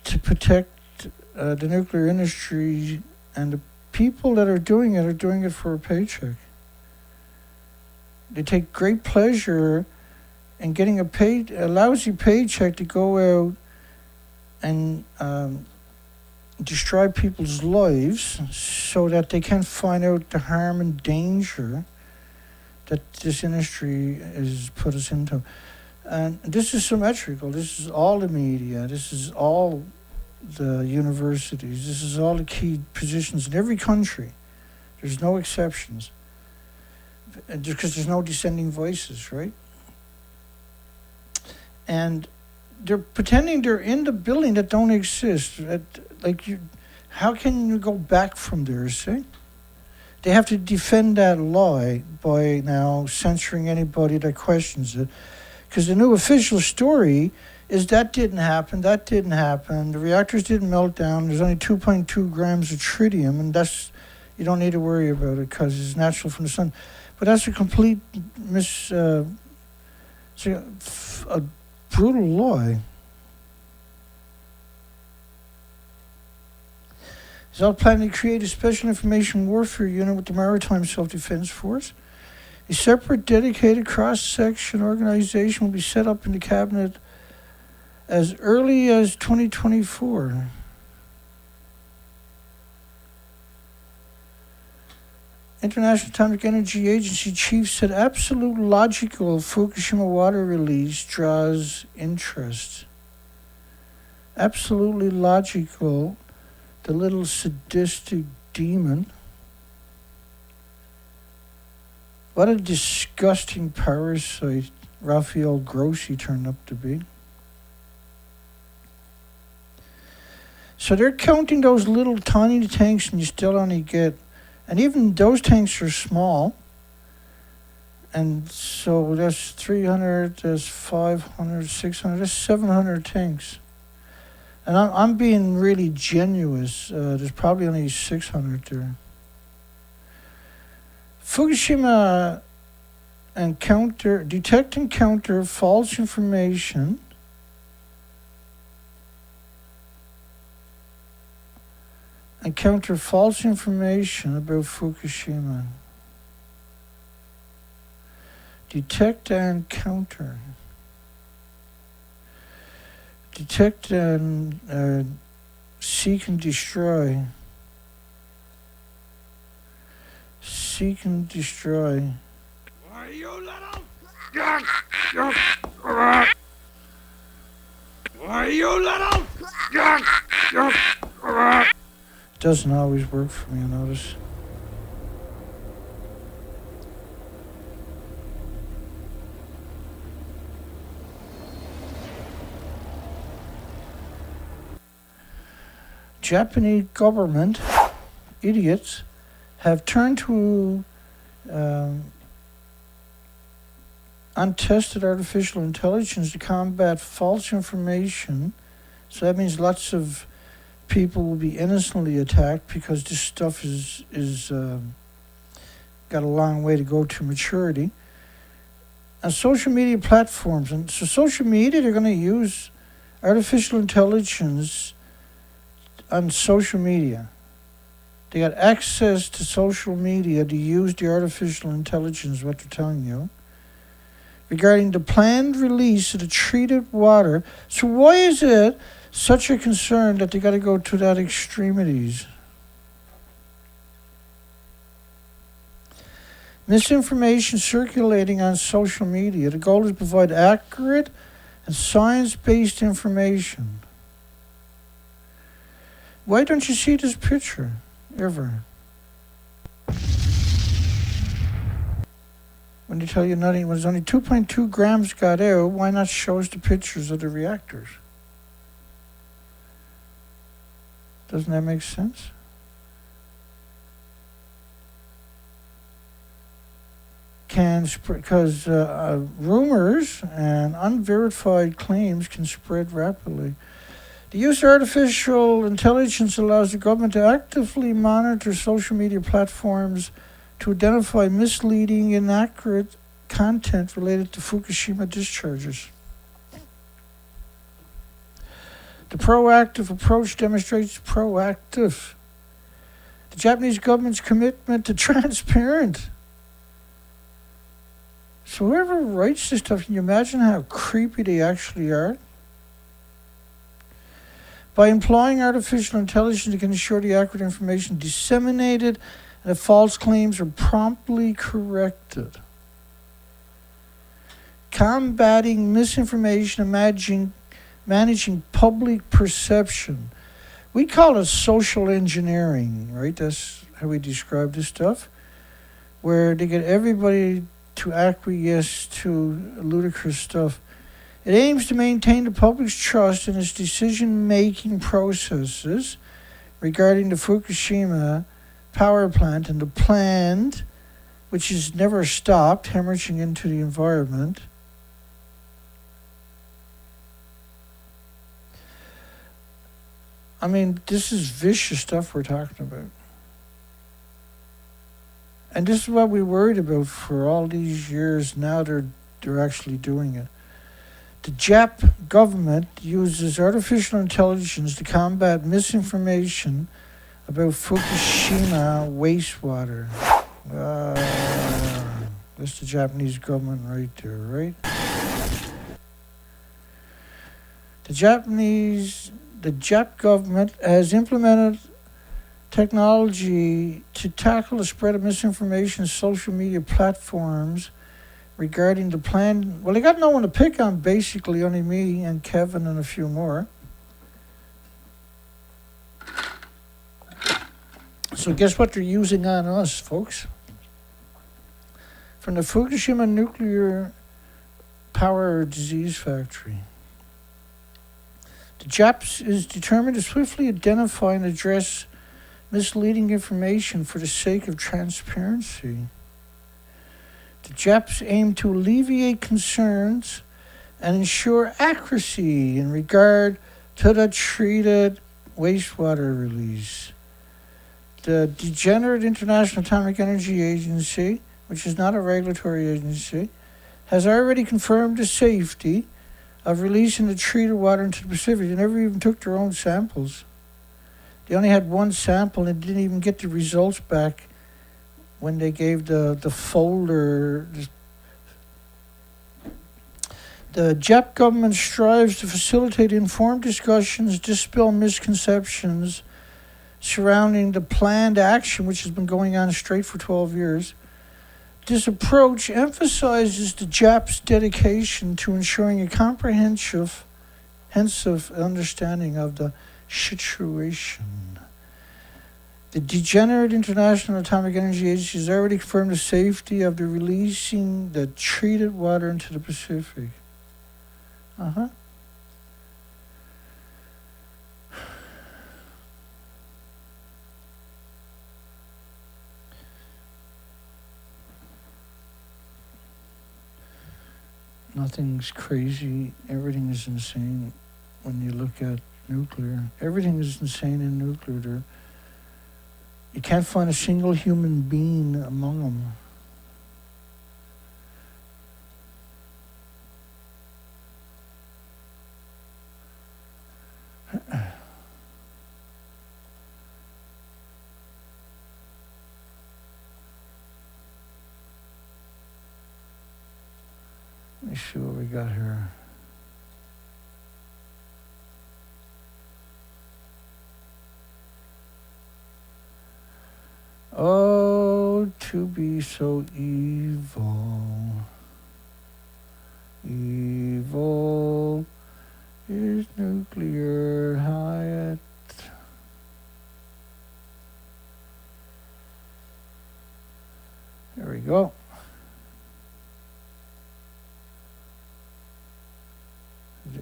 to protect the nuclear industry, and the people that are doing it for a paycheck. They take great pleasure in getting a lousy paycheck to go out and destroy people's lives so that they can find out the harm and danger that this industry has put us into. And this is symmetrical. This is all the media. This is all the universities. This is all the key positions in every country. There's no exceptions. Because there's no dissenting voices, right? And they're pretending they're in the building that don't exist. How can you go back from there, see? They have to defend that lie by now censoring anybody that questions it. Because the new official story is that didn't happen, the reactors didn't melt down, there's only 2.2 grams of tritium, and that's, you don't need to worry about it because it's natural from the sun. But that's a complete it's a brutal lie. He's all planning to create a special information warfare unit with the Maritime Self-Defense Force. A separate, dedicated cross-section organization will be set up in the cabinet as early as 2024. International Atomic Energy Agency chief said absolute logical Fukushima water release draws interest. Absolutely logical, the little sadistic demon. What a disgusting parasite Rafael Grossi turned up to be. So they're counting those little tiny tanks and you still only get, and even those tanks are small. And so that's 300, that's 500, 600, that's 700 tanks. And I'm being really generous. There's probably only 600 there. Fukushima detect and counter false information. And counter false information about Fukushima. Detect and counter. Detect and seek and destroy. Seek and destroy. Why you little? Why you little? Doesn't always work for me, I notice. Japanese government idiots have turned to untested artificial intelligence to combat false information. So that means lots of people will be innocently attacked because this stuff is got a long way to go to maturity. And social media platforms, and so social media, they're going to use artificial intelligence on social media. They got access to social media to use the artificial intelligence, what they're telling you, regarding the planned release of the treated water. So why is it such a concern that they got to go to that extremities? Misinformation circulating on social media. The goal is to provide accurate and science-based information. Why don't you see this picture ever? When they tell you nothing, when there's only 2.2 grams got out, why not show us the pictures of the reactors? Doesn't that make sense? Because rumors and unverified claims can spread rapidly. The use of artificial intelligence allows the government to actively monitor social media platforms to identify misleading, inaccurate content related to Fukushima discharges. The proactive approach demonstrates the Japanese government's commitment to transparent. So whoever writes this stuff, can you imagine how creepy they actually are? By employing artificial intelligence, it can ensure the accurate information disseminated and that false claims are promptly corrected. Combating misinformation and managing public perception. We call it social engineering, right? That's how we describe this stuff, where they get everybody to acquiesce to ludicrous stuff. It aims to maintain the public's trust in its decision-making processes regarding the Fukushima power plant and the plant, which is never stopped, hemorrhaging into the environment. I mean, this is vicious stuff we're talking about. And this is what we worried about for all these years. Now they're actually doing it. The Jap government uses artificial intelligence to combat misinformation about Fukushima wastewater. That's the Japanese government right there, right? The Jap government has implemented technology to tackle the spread of misinformation on social media platforms regarding the plan. Well, they got no one to pick on, basically, only me and Kevin and a few more. So guess what they're using on us, folks? From the Fukushima nuclear power disease factory. The Japs is determined to swiftly identify and address misleading information for the sake of transparency. The Japs aim to alleviate concerns and ensure accuracy in regard to the treated wastewater release. The Degenerate International Atomic Energy Agency, which is not a regulatory agency, has already confirmed the safety of releasing the treated water into the Pacific. They never even took their own samples. They only had one sample and didn't even get the results back when they gave the folder. The Jap government strives to facilitate informed discussions, dispel misconceptions surrounding the planned action, which has been going on straight for 12 years. This approach emphasizes the Japs' dedication to ensuring a comprehensive understanding of the situation. The Degenerate International Atomic Energy Agency has already confirmed the safety of the releasing the treated water into the Pacific. Nothing's crazy. Everything is insane when you look at nuclear. Everything is insane in nuclear. You can't find a single human being among them. Let me see what we got here. Oh, to be so evil. Evil is nuclear Hyatt. There we go.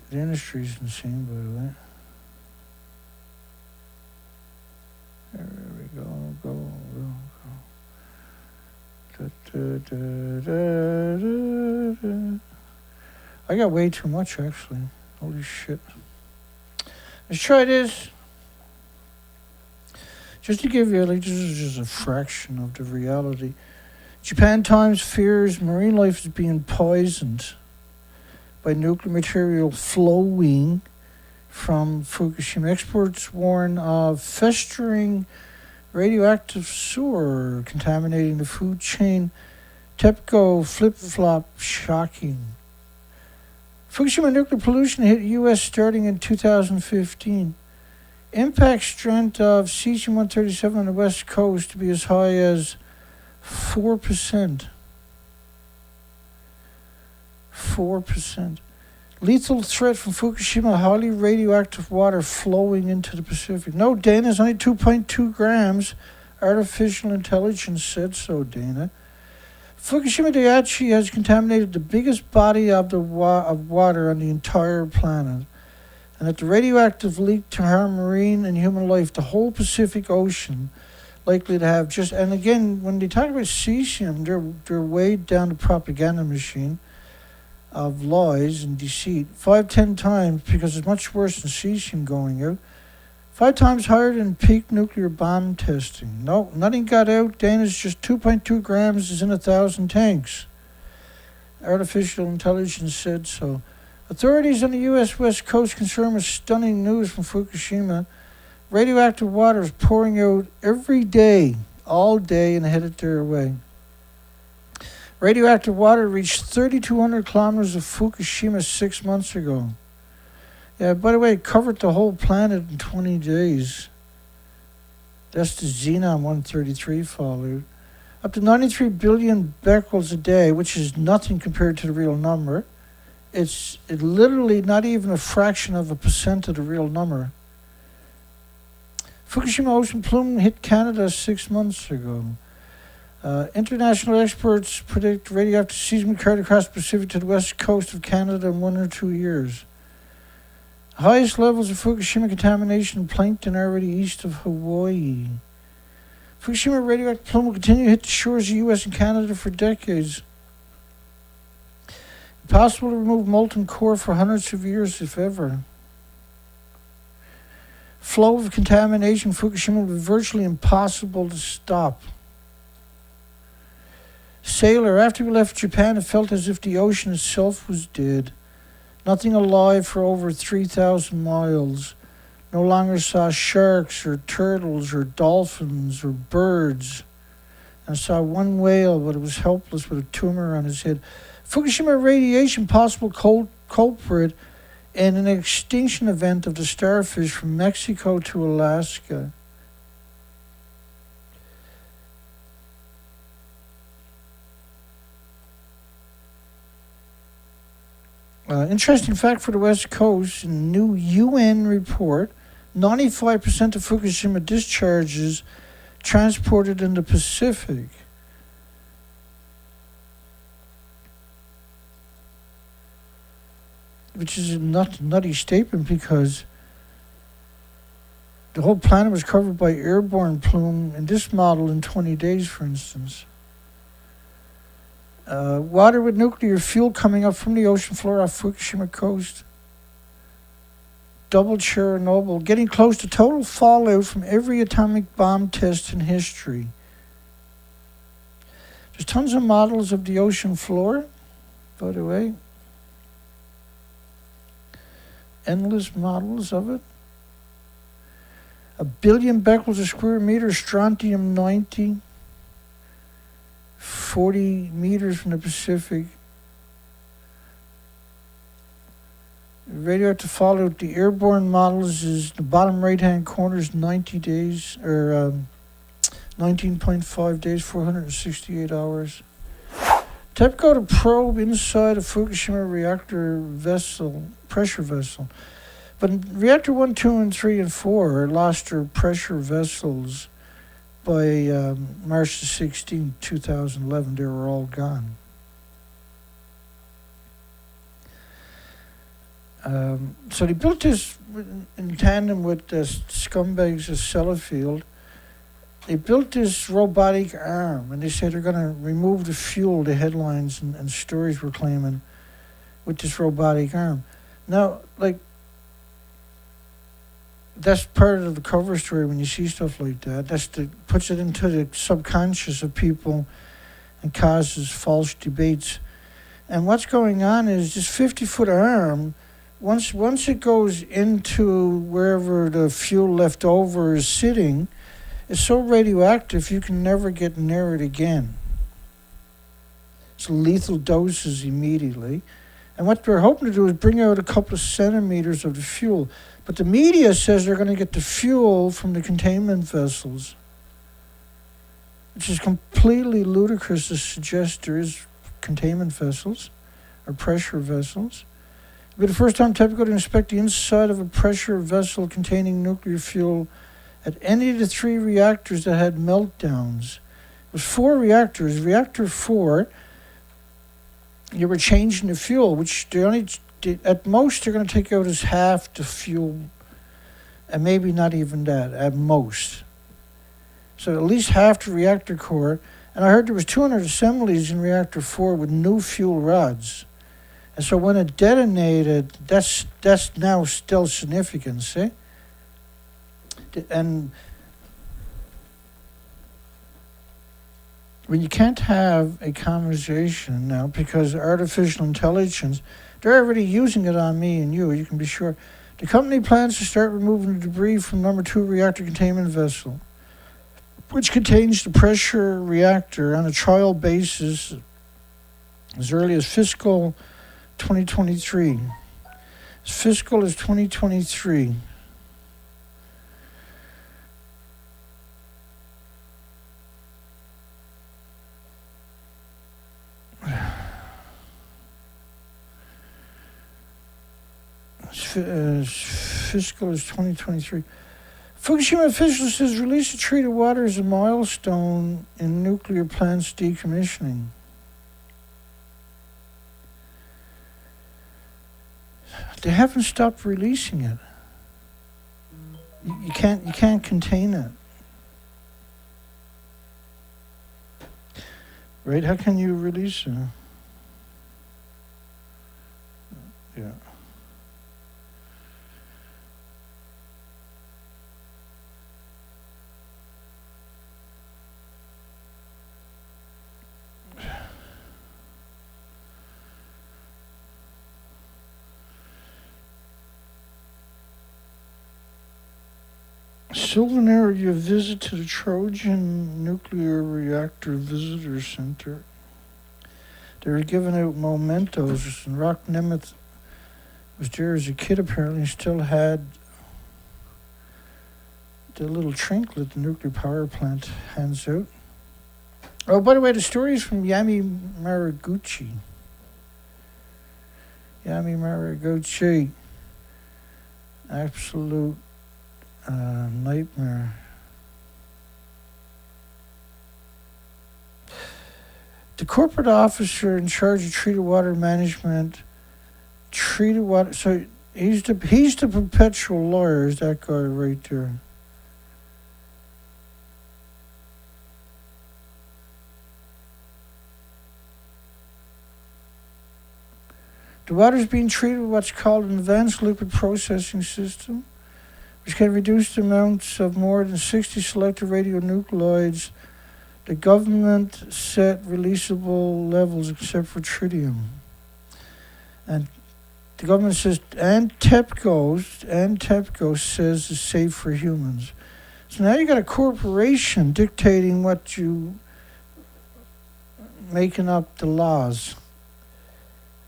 The industry is insane, by the way. There we go, go. I got way too much, actually. Holy shit. Let's try this. Just to give you, this is just a fraction of the reality. Japan Times fears marine life is being poisoned by nuclear material flowing from Fukushima. Experts warn of festering radioactive sewer contaminating the food chain. TEPCO flip-flop shocking. Fukushima nuclear pollution hit U.S. starting in 2015. Impact strength of cesium-137 on the west coast to be as high as 4%. 4%. Lethal threat from Fukushima, highly radioactive water flowing into the Pacific. No, Dana, it's only 2.2 grams. Artificial intelligence said so, Dana. Fukushima Daiichi has contaminated the biggest body of water on the entire planet. And that the radioactive leak to harm marine and human life, the whole Pacific Ocean, likely to have just... And again, when they talk about cesium, they're weighed down the propaganda machine of lies and deceit 5-10 times, because it's much worse than cesium going out. 5 times higher than peak nuclear bomb testing. No, nothing got out. Dana's just 2.2 grams is in 1,000 tanks. Artificial intelligence said so. Authorities on the U.S. West Coast concerned with stunning news from Fukushima. Radioactive water is pouring out every day, all day, and headed their way. Radioactive water reached 3,200 kilometers of Fukushima 6 months ago. Yeah, by the way, it covered the whole planet in 20 days. That's the Xenon 133 fallout. Up to 93 billion becquerels a day, which is nothing compared to the real number. It's literally not even a fraction of a percent of the real number. Fukushima ocean plume hit Canada 6 months ago. International experts predict radioactive seismic carried across the Pacific to the west coast of Canada in 1 or 2 years. Highest levels of Fukushima contamination in plankton already east of Hawaii. Fukushima radioactive plume will continue to hit the shores of the U.S. and Canada for decades. Impossible to remove molten core for hundreds of years, if ever. Flow of contamination in Fukushima will be virtually impossible to stop. Sailor, after we left Japan, it felt as if the ocean itself was dead. Nothing alive for over 3,000 miles. No longer saw sharks or turtles or dolphins or birds. I saw one whale, but it was helpless with a tumor on his head. Fukushima radiation, possible culprit in an extinction event of the starfish from Mexico to Alaska. Interesting fact for the West Coast, in a new UN report, 95% of Fukushima discharges transported in the Pacific. Which is a nutty statement because the whole planet was covered by airborne plume in this model in 20 days, for instance. Water with nuclear fuel coming up from the ocean floor off Fukushima coast. Double Chernobyl, getting close to total fallout from every atomic bomb test in history. There's tons of models of the ocean floor, by the way. Endless models of it. 1 billion becquerels a square meter, strontium 90. 40 meters from the Pacific. Radioactive fallout, the airborne models is the bottom right-hand corner is 90 days, or 19.5 days, 468 hours. TEPCO to probe inside a Fukushima reactor vessel, pressure vessel. But reactor 1, 2, and 3, and 4 lost their pressure vessels by March the 16th, 2011. They were all gone. So they built this in tandem with the scumbags of Sellafield. They built this robotic arm, and they said they're going to remove the fuel, the headlines and stories were claiming, with this robotic arm. Now, like, that's part of the cover story when you see stuff like that. Puts it into the subconscious of people and causes false debates. And what's going on is this 50-foot arm, once it goes into wherever the fuel left over is sitting, it's so radioactive you can never get near it again. It's lethal doses immediately. And what they're hoping to do is bring out a couple of centimeters of the fuel. But the media says they're going to get the fuel from the containment vessels, which is completely ludicrous to suggest there is containment vessels or pressure vessels. It'll be the first time TEPCO to inspect the inside of a pressure vessel containing nuclear fuel at any of the 3 reactors that had meltdowns. It was 4 reactors. Reactor 4, you were changing the fuel, which they only, at most, they're going to take out as half the fuel, and maybe not even that, at most. So at least half the reactor core. And I heard there was 200 assemblies in reactor 4 with new fuel rods. And so when it detonated, that's now still significant, see? And when you can't have a conversation now because artificial intelligence, they're already using it on me and you can be sure. The company plans to start removing the debris from number 2 reactor containment vessel, which contains the pressure reactor, on a trial basis as early as fiscal 2023. As fiscal as 2023. Fiscal is 2023. Fukushima officials says release of treated water is a milestone in nuclear plants decommissioning. They haven't stopped releasing it. You can't contain it. Right? How can you release it? Yeah. Souvenir your visit to the Trojan Nuclear Reactor Visitor Center. They were giving out mementos, and Rock Nemeth was there as a kid apparently, still had the little trinket the nuclear power plant hands out. Oh, by the way, the story is from Yami Maraguchi. Yami Maraguchi. Absolute nightmare. The corporate officer in charge of treated water management, treated water. So he's the perpetual lawyer. Is that guy right there? The water is being treated with what's called an advanced liquid processing system, which can reduce the amounts of more than 60 selective radionuclides. The government set releasable levels except for tritium. And the government says, and TEPCO says it's safe for humans. So now you got a corporation dictating what you, making up the laws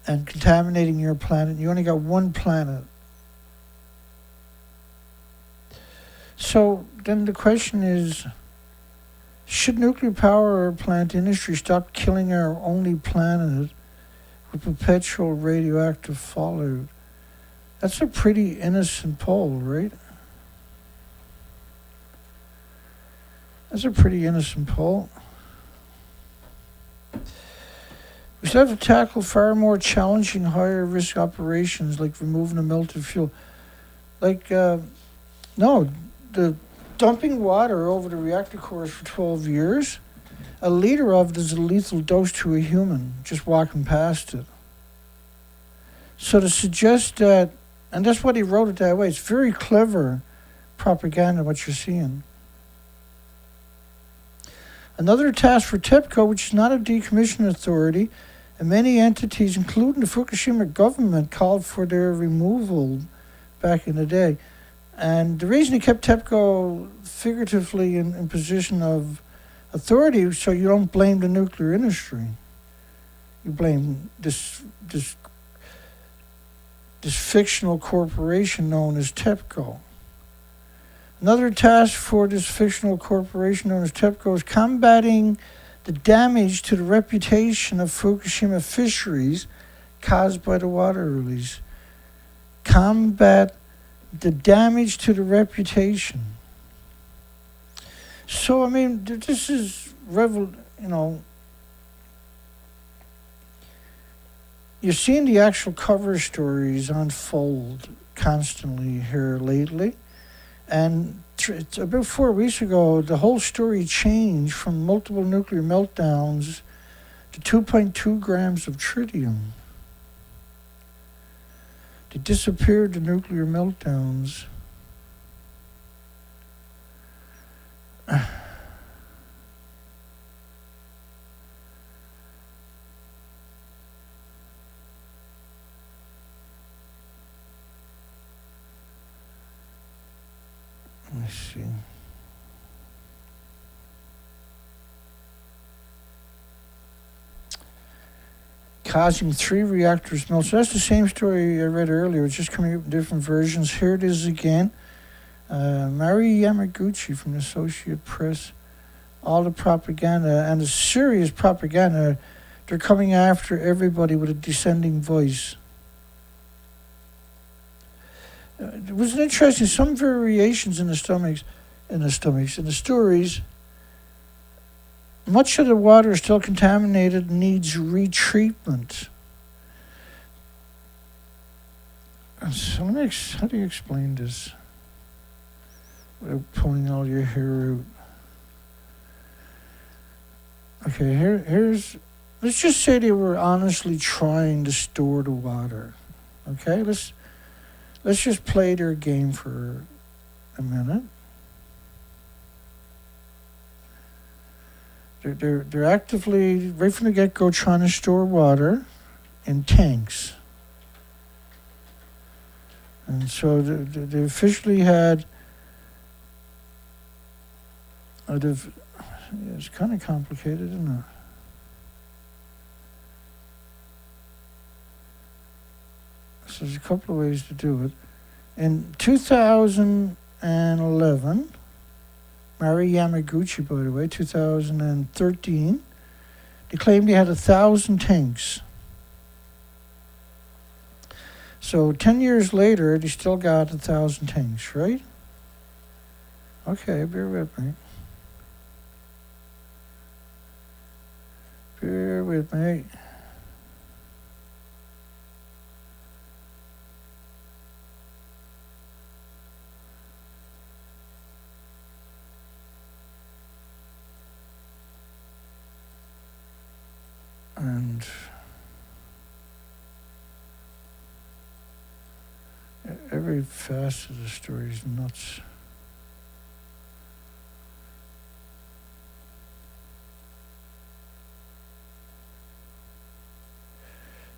and contaminating your planet. You only got one planet. So then the question is, should nuclear power plant industry stop killing our only planet with perpetual radioactive fallout? That's a pretty innocent poll, right? That's a pretty innocent poll. We still have to tackle far more challenging, higher risk operations like removing the melted fuel. Like, the dumping water over the reactor cores for 12 years, a liter of it is a lethal dose to a human just walking past it. So to suggest that, and that's what he wrote it that way, it's very clever propaganda what you're seeing. Another task for TEPCO, which is not a decommissioning authority, and many entities, including the Fukushima government, called for their removal back in the day. And the reason he kept TEPCO figuratively in position of authority, so you don't blame the nuclear industry. You blame this fictional corporation known as TEPCO. Another task for this fictional corporation known as TEPCO is combating the damage to the reputation of Fukushima fisheries caused by the water release. Combat the damage to the reputation. So, I mean, this is, you're seeing the actual cover stories unfold constantly here lately. And about 4 weeks ago, the whole story changed from multiple nuclear meltdowns to 2.2 grams of tritium. They disappeared, the nuclear meltdowns. Let me see. Causing 3 reactors melt. So that's the same story I read earlier. It's just coming up in different versions. Here it is again. Mari Yamaguchi from the Associated Press. All the propaganda and the serious propaganda, they're coming after everybody with a descending voice. It was interesting, some variations in the stories. Much of the water is still contaminated and needs retreatment. So how do you explain this without pulling all your hair out? Okay, here's, let's just say they were honestly trying to store the water. Okay, let's just play their game for a minute. They're actively, right from the get-go, trying to store water in tanks. And so they officially had, it's kind of complicated, isn't it? So there's a couple of ways to do it. In 2011, Mari Yamaguchi, by the way, 2013, they claimed they had 1,000 tanks. So 10 years later, they still got 1,000 tanks, right? Okay, bear with me. Bear with me. And every facet of the story is nuts.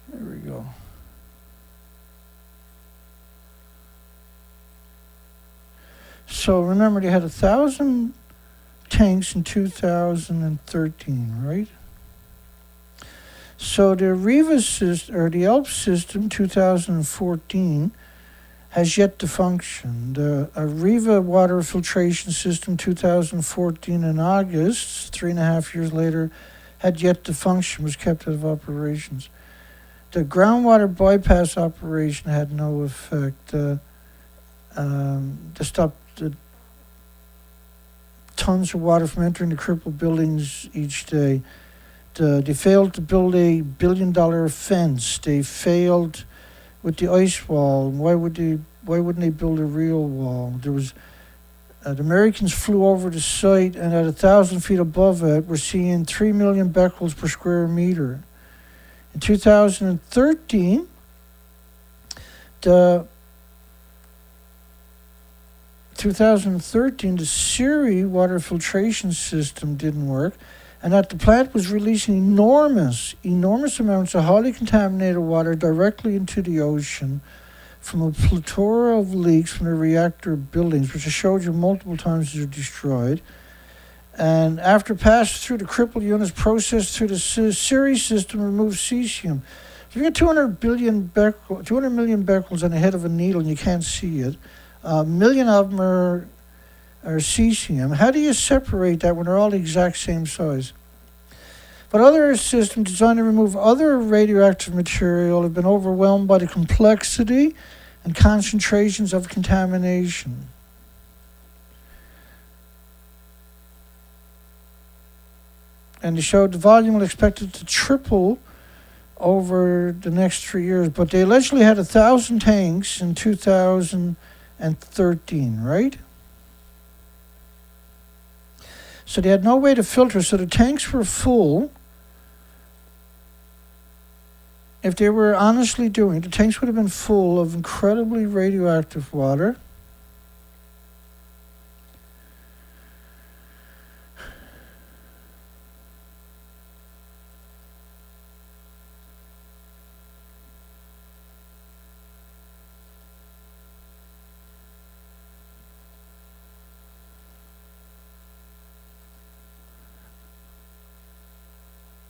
There we go. So remember, they had 1,000 tanks in 2013, right? So the Riva system, or the ELP system, 2014, has yet to function. The Riva water filtration system, 2014 in August, 3.5 years later, had yet to function, was kept out of operations. The groundwater bypass operation had no effect. To stop the tons of water from entering the crippled buildings each day. They failed to build a $1 billion fence. They failed with the ice wall. Why wouldn't they build a real wall? There was the Americans flew over the site, and at 1,000 feet above it, we're seeing 3 million becquerels per square meter. In 2013, the Siri water filtration system didn't work, and that the plant was releasing enormous amounts of highly contaminated water directly into the ocean from a plethora of leaks from the reactor buildings, which I showed you multiple times they're destroyed. And after passing through the crippled units, processed through the Siri system, removed cesium. So you get 200 million becquerels on the head of a needle and you can't see it. A million of them are cesium. How do you separate that when they're all the exact same size? But other systems designed to remove other radioactive material have been overwhelmed by the complexity and concentrations of contamination. And they showed the volume was expected to triple over the next 3 years. But they allegedly had 1,000 tanks in 2013, right? So they had no way to filter, so the tanks were full. If they were honestly doing it, the tanks would have been full of incredibly radioactive water.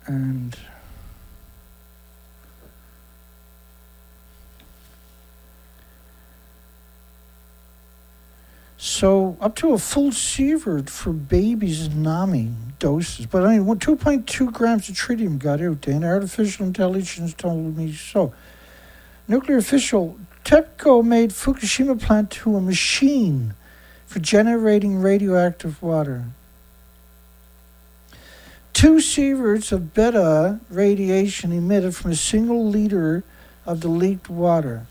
And so up to a full sievert for babies is NAMI doses. But I mean, 2.2 grams of tritium got out there, and artificial intelligence told me so. Nuclear official TEPCO made Fukushima plant to a machine for generating radioactive water. 2 sieverts of beta radiation emitted from a single liter of the leaked water,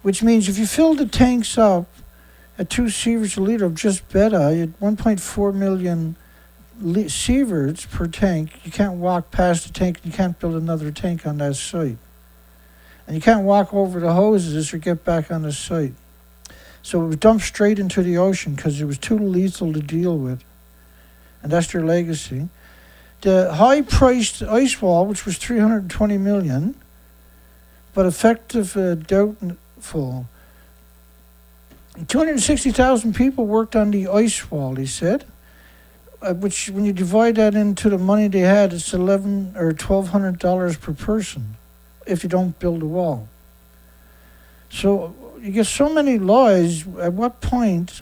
which means if you fill the tanks up at 2 sieverts a liter of just beta, at 1.4 million sieverts per tank, you can't walk past the tank, you can't build another tank on that site. And you can't walk over the hoses or get back on the site. So it was dumped straight into the ocean because it was too lethal to deal with. And that's their legacy. The high-priced ice wall, which was $320 million, but effective doubtful. 260,000 people worked on the ice wall, he said, which when you divide that into the money they had, it's $1,100 or $1,200 per person if you don't build a wall. So you get so many lies. At what point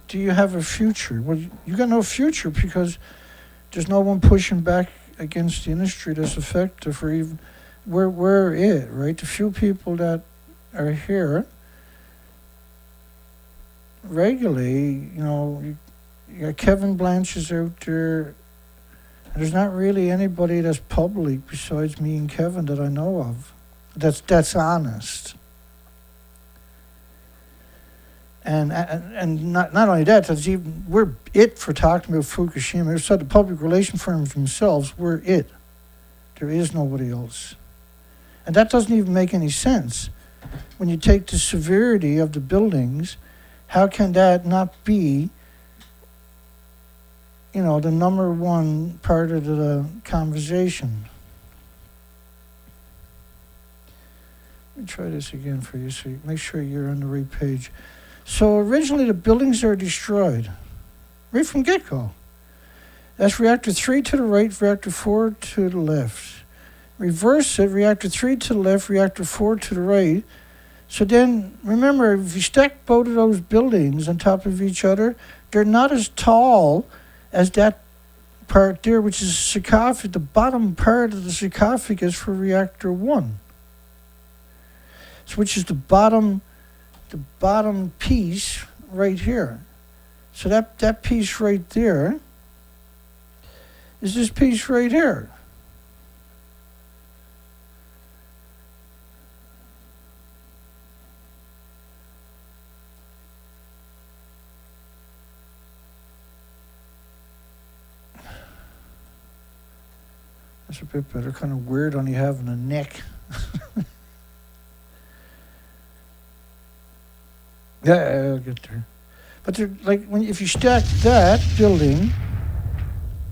do you have a future? Well, you got no future because there's no one pushing back against the industry that's effective, or even we're it, right? The few people that are here regularly, you got Kevin Blanch's out there. There's not really anybody that's public besides me and Kevin that I know of. That's honest. And not only that, we're it for talking about Fukushima. So the public relation firms themselves, we're it. There is nobody else. And that doesn't even make any sense. When you take the severity of the buildings, how can that not be the number one part of the conversation? Let me try this again for you so you make sure you're on the right page. So originally the buildings are destroyed, right from get-go. That's reactor 3 to the right, reactor 4 to the left. Reverse it, reactor 3 to the left, reactor 4 to the right. So then, remember, if you stack both of those buildings on top of each other, they're not as tall as that part there, which is a sarcophagus, the bottom part of the sarcophagus for reactor 1. So which is the bottom piece right here. So that piece right there is this piece right here. That's a bit better. Kind of weird only having a neck. Yeah, I'll get there. But they're like if you stack that building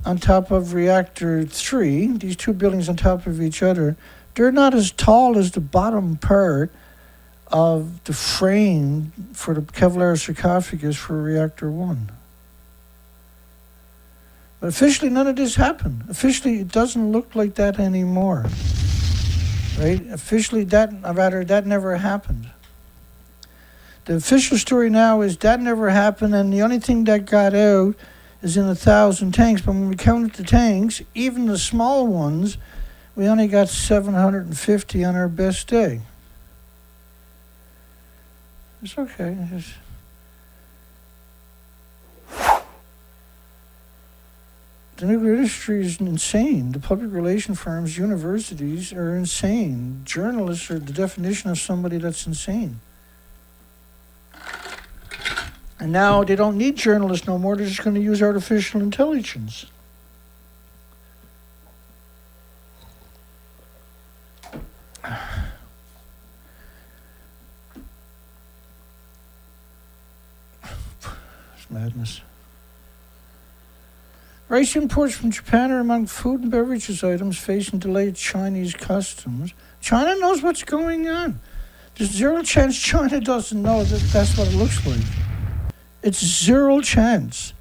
on top of reactor 3, these two buildings on top of each other, they're not as tall as the bottom part of the frame for the Kevlar sarcophagus for reactor 1. But officially, none of this happened. Officially, it doesn't look like that anymore. Right? Officially, that never happened. The official story now is that never happened, and the only thing that got out is in 1,000 tanks. But when we counted the tanks, even the small ones, we only got 750 on our best day. It's okay. The nuclear industry is insane. The public relation firms, universities are insane. Journalists are the definition of somebody that's insane. And now they don't need journalists no more. They're just going to use artificial intelligence. It's madness. Rice imports from Japan are among food and beverages items facing delayed Chinese customs. China knows what's going on. There's zero chance China doesn't know that that's what it looks like. It's zero chance.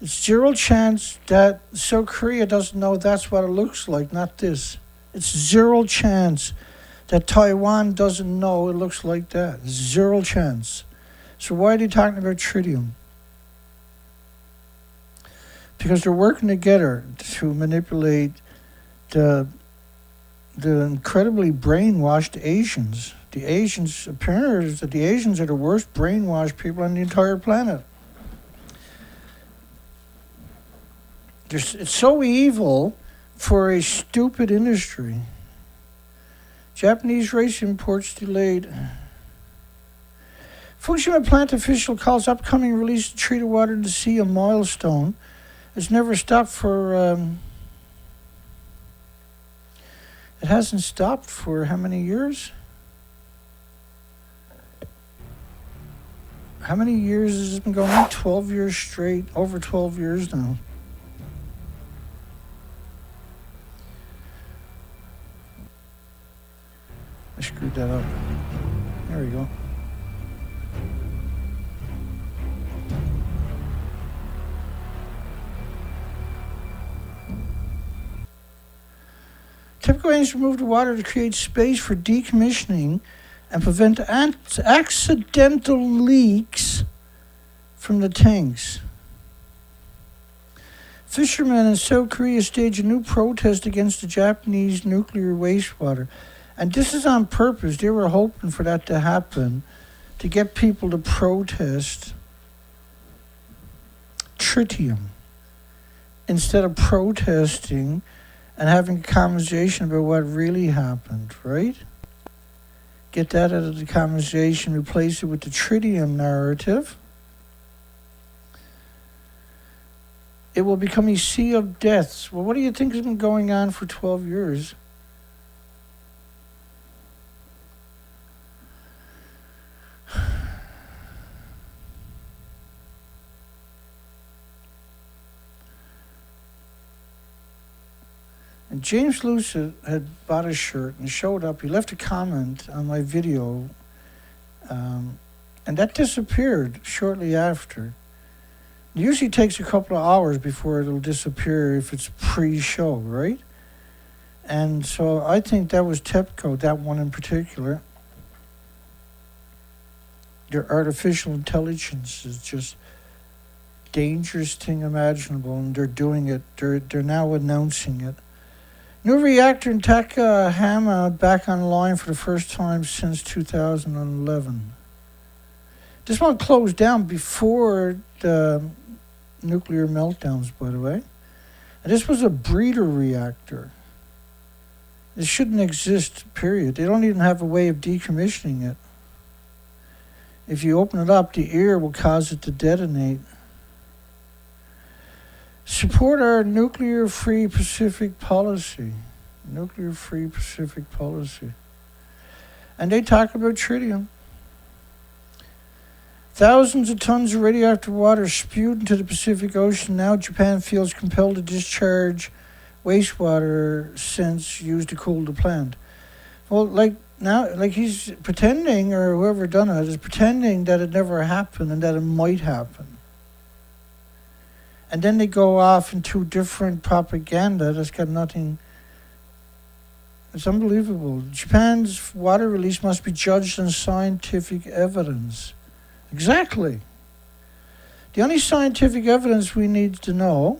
It's zero chance that South Korea doesn't know that's what it looks like, not this. It's zero chance that Taiwan doesn't know it looks like that. Zero chance. So why are they talking about tritium? Because they're working together to manipulate the incredibly brainwashed Asians. The Asians, apparently, is that the Asians are the worst brainwashed people on the entire planet. It's so evil for a stupid industry. Japanese rice imports delayed. Fukushima plant official calls upcoming release of treated water in the sea a milestone. It's never stopped for... it hasn't stopped for how many years? How many years has it been going on? 12 years straight. Over 12 years now. I screwed that up. There we go. TEPCO aims to remove the water to create space for decommissioning and prevent accidental leaks from the tanks. Fishermen in South Korea stage a new protest against the Japanese nuclear wastewater. And this is on purpose. They were hoping for that to happen, to get people to protest tritium instead of protesting and having a conversation about what really happened, right? Get that out of the conversation, replace it with the tritium narrative. It will become a sea of deaths. Well, what do you think has been going on for 12 years? And James Luce had bought a shirt and showed up. He left a comment on my video, and that disappeared shortly after. It usually takes a couple of hours before it'll disappear if it's pre-show, right? And so I think that was TEPCO, that one in particular. Their artificial intelligence is just dangerous thing imaginable, and they're doing it. They're now announcing it. New reactor in Takahama back online for the first time since 2011. This one closed down before the nuclear meltdowns, by the way. And this was a breeder reactor. It shouldn't exist, period. They don't even have a way of decommissioning it. If you open it up, the air will cause it to detonate. Support our nuclear-free Pacific policy. Nuclear-free Pacific policy. And they talk about tritium. Thousands of tons of radioactive water spewed into the Pacific Ocean. Now Japan feels compelled to discharge wastewater since used to cool the plant. Well, like he's pretending, or whoever done it is pretending that it never happened and that it might happen. And then they go off into different propaganda that's got nothing. It's unbelievable. Japan's water release must be judged on scientific evidence. Exactly. The only scientific evidence we need to know,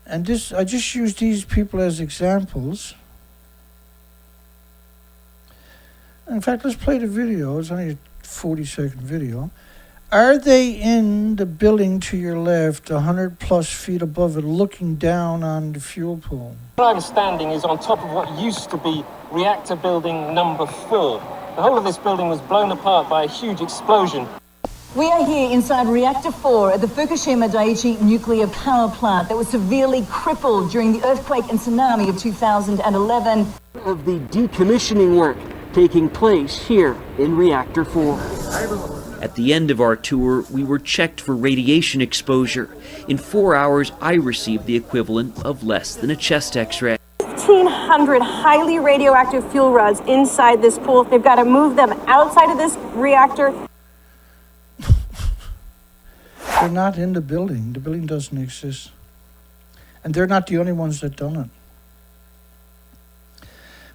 and this, I just use these people as examples. In fact, let's play the video. It's only a 40-second video. Are they in the building to your left, 100 plus feet above it, looking down on the fuel pool? Where I'm standing is on top of what used to be reactor building number 4. The whole of this building was blown apart by a huge explosion. We are here inside Reactor 4 at the Fukushima Daiichi nuclear power plant that was severely crippled during the earthquake and tsunami of 2011. Of the decommissioning work taking place here in Reactor 4. At the end of our tour, we were checked for radiation exposure. In 4 hours, I received the equivalent of less than a chest x-ray. 1,500 highly radioactive fuel rods inside this pool. They've got to move them outside of this reactor. They're not in the building. The building doesn't exist. And they're not the only ones that done it.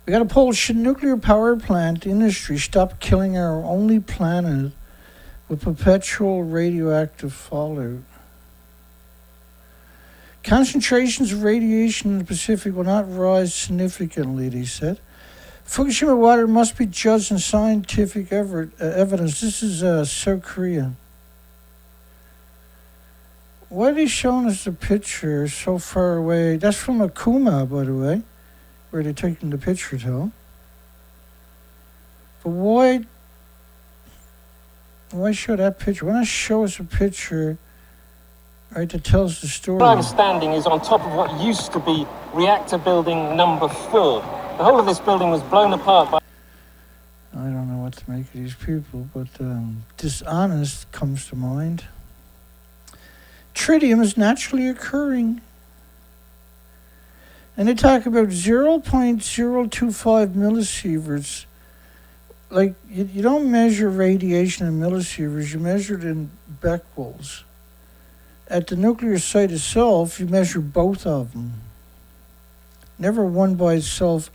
We got a poll: should nuclear power plant industry stop killing our only planet with perpetual radioactive fallout? Concentrations of radiation in the Pacific will not rise significantly, they said. Fukushima water must be judged on scientific evidence. This is South Korea. Why are they showing us the picture so far away? That's from Akuma, by the way, where they're taking the picture to. But why show that picture? Why not show us a picture, right, that tells the story? Where I'm standing is on top of what used to be reactor building number 4. The whole of this building was blown apart by... I don't know what to make of these people, but dishonest comes to mind. Tritium is naturally occurring. And they talk about 0.025 millisieverts. Like, you don't measure radiation in millisieverts, you measure it in becquerels. At the nuclear site itself, you measure both of them. Never one by itself.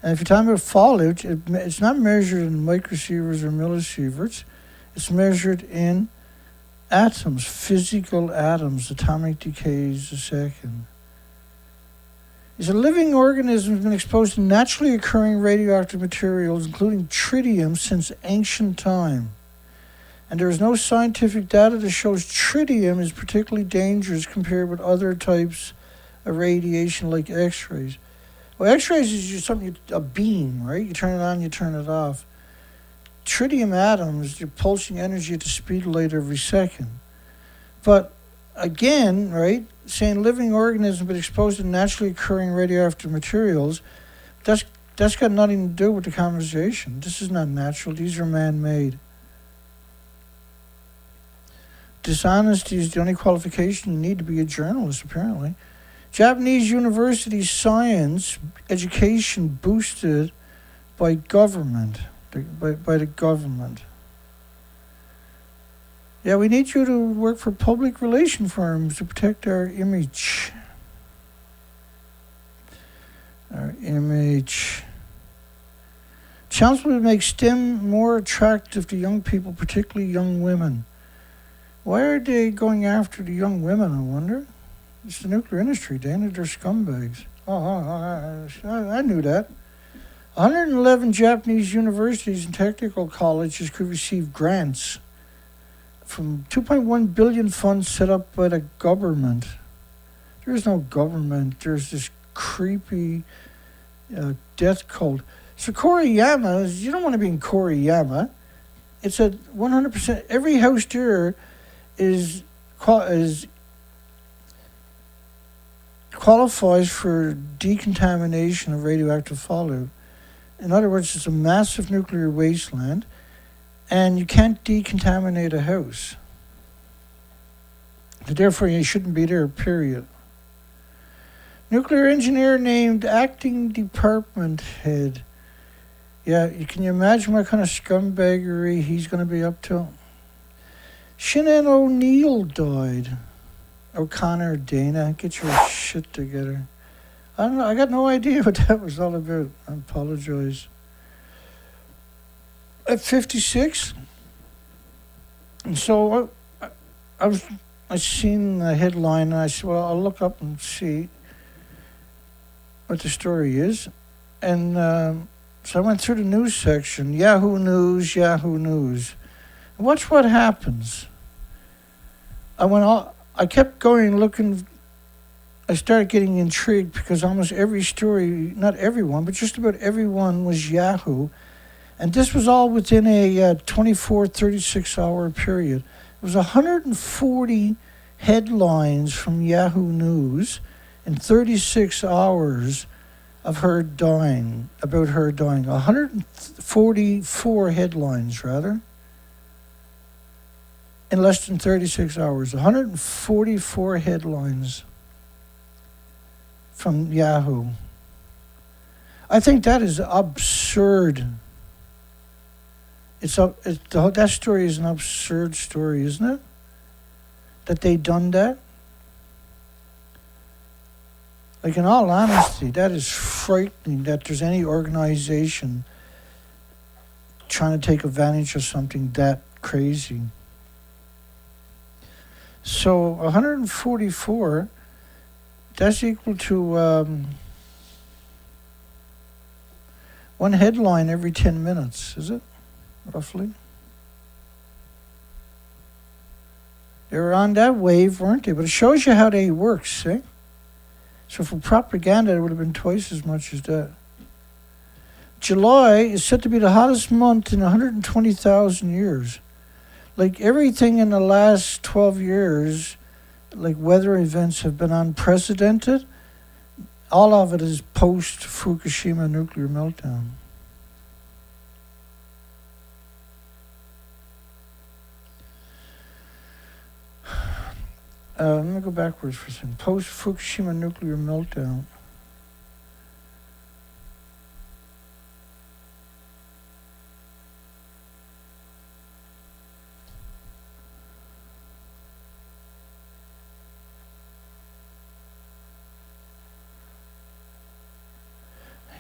And if you're talking about fallout, it's not measured in microsieverts or millisieverts. It's measured in atoms, physical atoms, atomic decays a second. Is a living organism has been exposed to naturally occurring radioactive materials, including tritium, since ancient time. And there is no scientific data that shows tritium is particularly dangerous compared with other types of radiation like X-rays. Well, X-rays is just something, a beam, right? You turn it on, you turn it off. Tritium atoms, you're pulsing energy at the speed of light every second. But again, right, saying living organisms but exposed to naturally occurring radioactive materials, that's got nothing to do with the conversation. This is not natural. These are man-made. Dishonesty is the only qualification you need to be a journalist, apparently. Japanese university science education boosted by government, by the government. Yeah, we need you to work for public relation firms to protect our image. Our image. Challenge to make STEM more attractive to young people, particularly young women. Why are they going after the young women, I wonder? It's the nuclear industry, Dana. They're scumbags. I knew that. 111 Japanese universities and technical colleges could receive grants from 2.1 billion funds set up by the government. There is no government. There's this creepy death cult. So Koriyama, you don't want to be in Koriyama. It's a 100%. Every house there is qualifies for decontamination of radioactive fallout. In other words, it's a massive nuclear wasteland, and you can't decontaminate a house. So therefore, you shouldn't be there, period. Nuclear engineer named acting department head. Yeah, can you imagine what kind of scumbaggery he's going to be up to? Shannon O'Neill died. O'Connor, Dana, get your shit together. I don't know, I got no idea what that was all about. I apologize. At 56, and so I seen the headline, and I said, well, I'll look up and see what the story is. And so I went through the news section, Yahoo News. And watch what happens. I kept going, looking. I started getting intrigued because almost every story, not everyone, but just about everyone was Yahoo. And this was all within a 24, 36-hour period. It was 140 headlines from Yahoo News in 36 hours of her dying, about her dying. 144 headlines, rather, in less than 36 hours. 144 headlines from Yahoo. I think that is absurd. That story is an absurd story, isn't it? that they done that? Like, in all honesty, that is frightening that there's any organization trying to take advantage of something that crazy. So 144, that's equal to one headline every 10 minutes, is it? Roughly. They were on that wave, weren't they? But it shows you how they work, see? So for propaganda, it would have been twice as much as that. July is said to be the hottest month in 120,000 years. Like, everything in the last 12 years, like weather events have been unprecedented. All of it is post-Fukushima nuclear meltdown. Let me go backwards for a second. Post-Fukushima nuclear meltdown.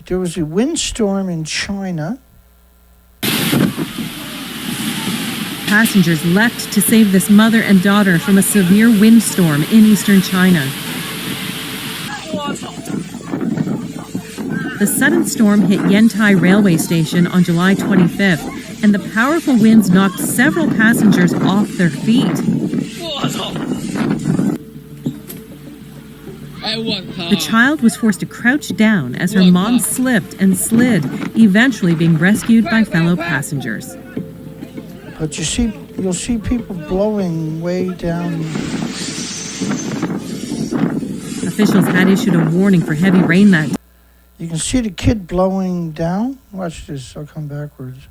There was a windstorm in China. Passengers leapt to save this mother and daughter from a severe windstorm in eastern China. The sudden storm hit Yantai railway station on July 25th, and the powerful winds knocked several passengers off their feet. The child was forced to crouch down as her mom slipped and slid, eventually being rescued by fellow passengers. But you'll see people blowing way down. Officials had issued a warning for heavy rain that day. You can see the kid blowing down. Watch this, I'll come backwards.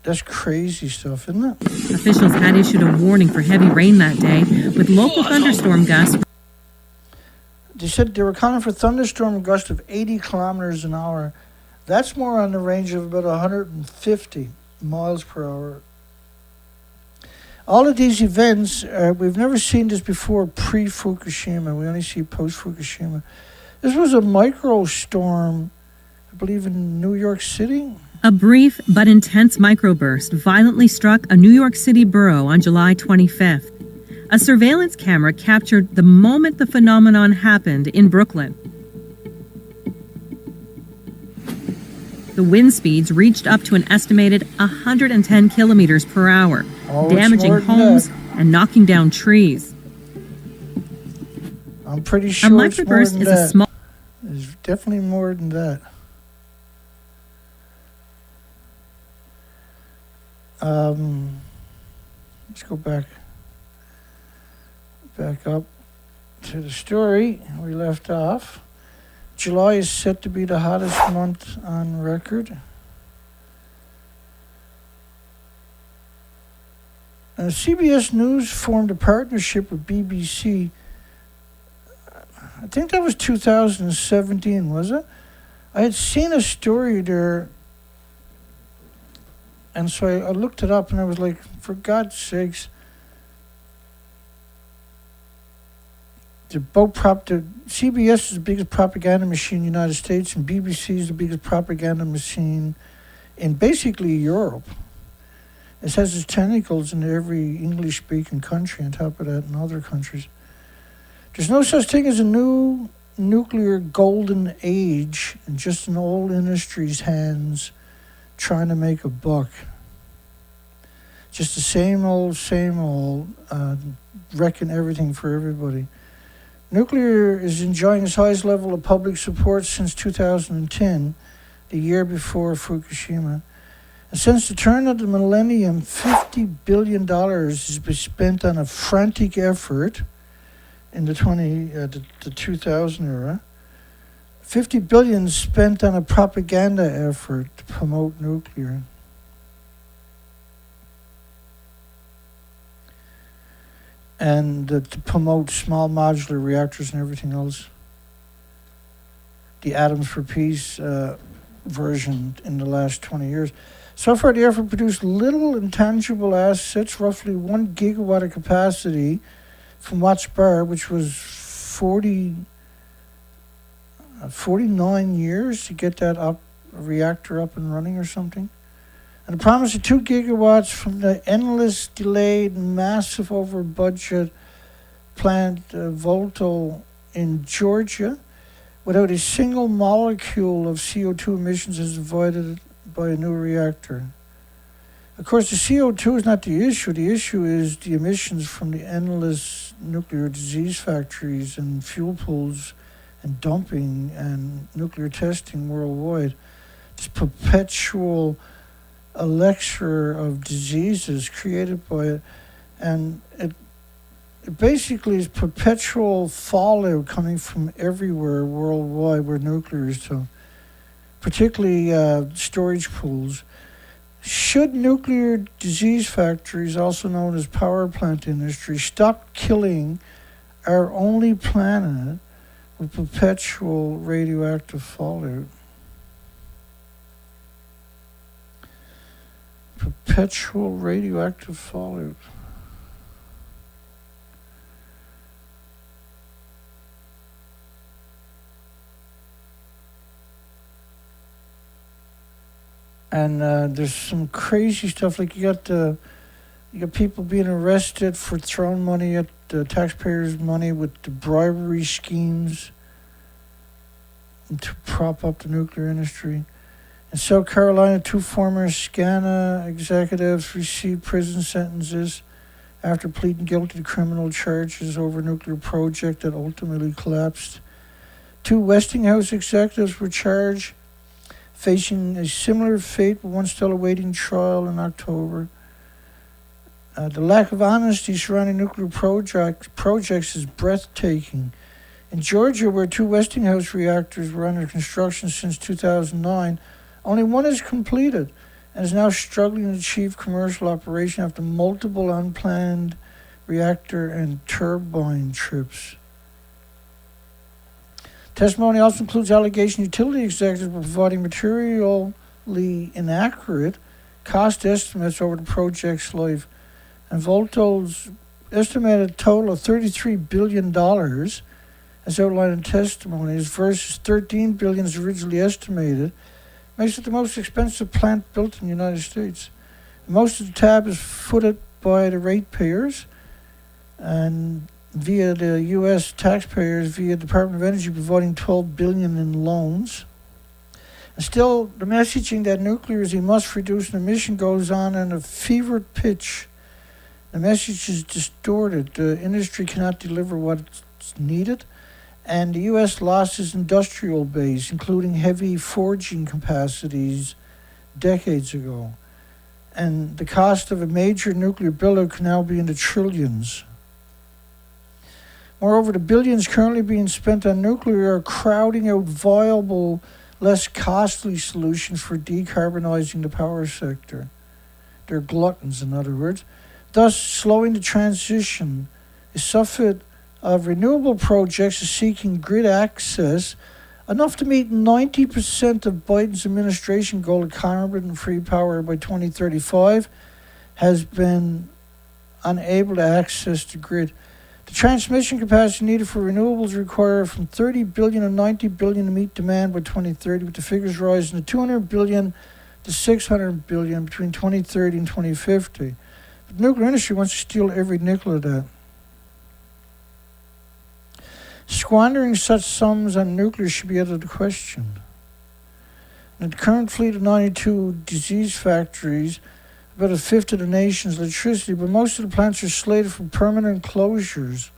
That's crazy stuff, isn't it? Officials had issued a warning for heavy rain that day, with local thunderstorm gusts. They said they were calling for thunderstorm gusts of 80 kilometers an hour. That's more on the range of about 150 miles per hour. All of these events, we've never seen this before pre-Fukushima. We only see post-Fukushima. This was a microstorm, I believe, in New York City. A brief but intense microburst violently struck a New York City borough on July 25th. A surveillance camera captured the moment the phenomenon happened in Brooklyn. The wind speeds reached up to an estimated 110 kilometers per hour, damaging homes and knocking down trees. I'm pretty sure a microburst is a small... It's definitely more than that. Let's go back up to the story we left off. July is set to be the hottest month on record. CBS News formed a partnership with BBC. I think that was 2017, was it? I had seen a story there, and so I looked it up, and I was like, for God's sakes. The CBS is the biggest propaganda machine in the United States, and BBC is the biggest propaganda machine in basically Europe. It has its tentacles in every English-speaking country on top of that, and other countries. There's no such thing as a new nuclear golden age in just an old industry's hands trying to make a buck. Just the same old, wrecking everything for everybody. Nuclear is enjoying its highest level of public support since 2010, the year before Fukushima. And since the turn of the millennium, $50 billion has been spent on a frantic effort in the 2000 era. $50 billion spent on a propaganda effort to promote nuclear. And to promote small modular reactors and everything else. The Atoms for Peace version in the last 20 years. So far, the effort produced little intangible assets, roughly 1 gigawatt of capacity from Watts Bar, which was 49 years to get that reactor up and running or something. And the promise of 2 gigawatts from the endless, delayed, massive over-budget plant Volto in Georgia, without a single molecule of CO2 emissions is avoided by a new reactor. Of course, the CO2 is not the issue. The issue is the emissions from the endless nuclear disease factories and fuel pools and dumping and nuclear testing worldwide. This perpetual elixir of diseases created by it, and it basically is perpetual fallout coming from everywhere worldwide where nuclear is to, particularly storage pools. Should nuclear disease factories, also known as power plant industry, stop killing our only planet with perpetual radioactive fallout? Perpetual radioactive fallout. And there's some crazy stuff, like you got people being arrested for throwing money at the taxpayers' money with the bribery schemes to prop up the nuclear industry. In South Carolina, 2 former SCANA executives received prison sentences after pleading guilty to criminal charges over a nuclear project that ultimately collapsed. 2 Westinghouse executives were charged, facing a similar fate, but one still awaiting trial in October. The lack of honesty surrounding nuclear projects is breathtaking. In Georgia, where 2 Westinghouse reactors were under construction since 2009, only one is completed and is now struggling to achieve commercial operation after multiple unplanned reactor and turbine trips. Testimony also includes allegation utility executives were providing materially inaccurate cost estimates over the project's life, and Volto's estimated total of $33 billion, as outlined in testimonies, versus $13 billion as originally estimated, makes it the most expensive plant built in the United States. Most of the tab is footed by the ratepayers and via the U.S. taxpayers, via Department of Energy providing $12 billion in loans. And still, the messaging that nuclear is a must reduce an emission goes on in a fevered pitch. The message is distorted. The industry cannot deliver what's needed, and the U.S. lost its industrial base, including heavy forging capacities decades ago. And the cost of a major nuclear build-out can now be in the trillions. Moreover, the billions currently being spent on nuclear are crowding out viable, less costly solutions for decarbonizing the power sector. They're gluttons, in other words, thus slowing the transition. A subset of renewable projects is seeking grid access, enough to meet 90% of Biden's administration goal of carbon-free power by 2035, has been unable to access the grid. The transmission capacity needed for renewables require from 30 billion and 90 billion to meet demand by 2030, with the figures rising to 200 billion to 600 billion between 2030 and 2050. But the nuclear industry wants to steal every nickel of that. Squandering such sums on nuclear should be out of the question. In the current fleet of 92 disease factories, about a fifth of the nation's electricity, but most of the plants are slated for permanent closures.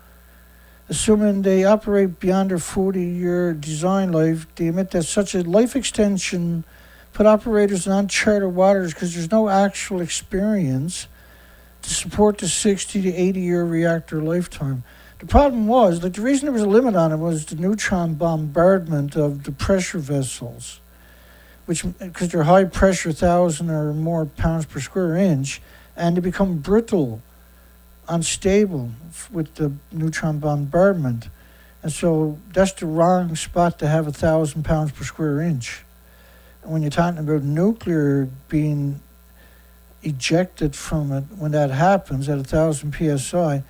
Assuming they operate beyond their 40-year design life, they admit that such a life extension put operators in uncharted waters because there's no actual experience to support the 60 to 80-year reactor lifetime. The problem was, the reason there was a limit on it was the neutron bombardment of the pressure vessels, which, because they're high pressure, 1,000 or more pounds per square inch, and they become brittle, unstable with the neutron bombardment. And so that's the wrong spot to have 1,000 pounds per square inch. And when you're talking about nuclear being ejected from it, when that happens at 1,000 psi,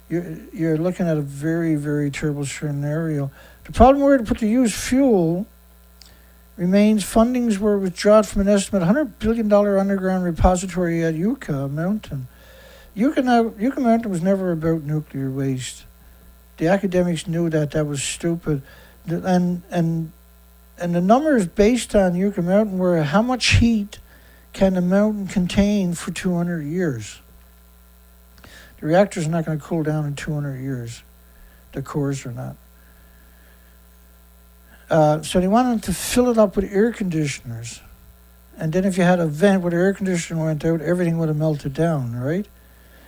you're looking at a very, very terrible scenario. The problem where to put the used fuel remains fundings were withdrawn from an estimate $100 billion underground repository at Yucca Mountain. Yucca Mountain was never about nuclear waste. The academics knew that was stupid. And the numbers based on Yucca Mountain were how much heat can the mountain contain for 200 years. The reactor's not going to cool down in 200 years. The cores are not. So they wanted to fill it up with air conditioners. And then if you had a vent where the air conditioner went out, everything would have melted down, right?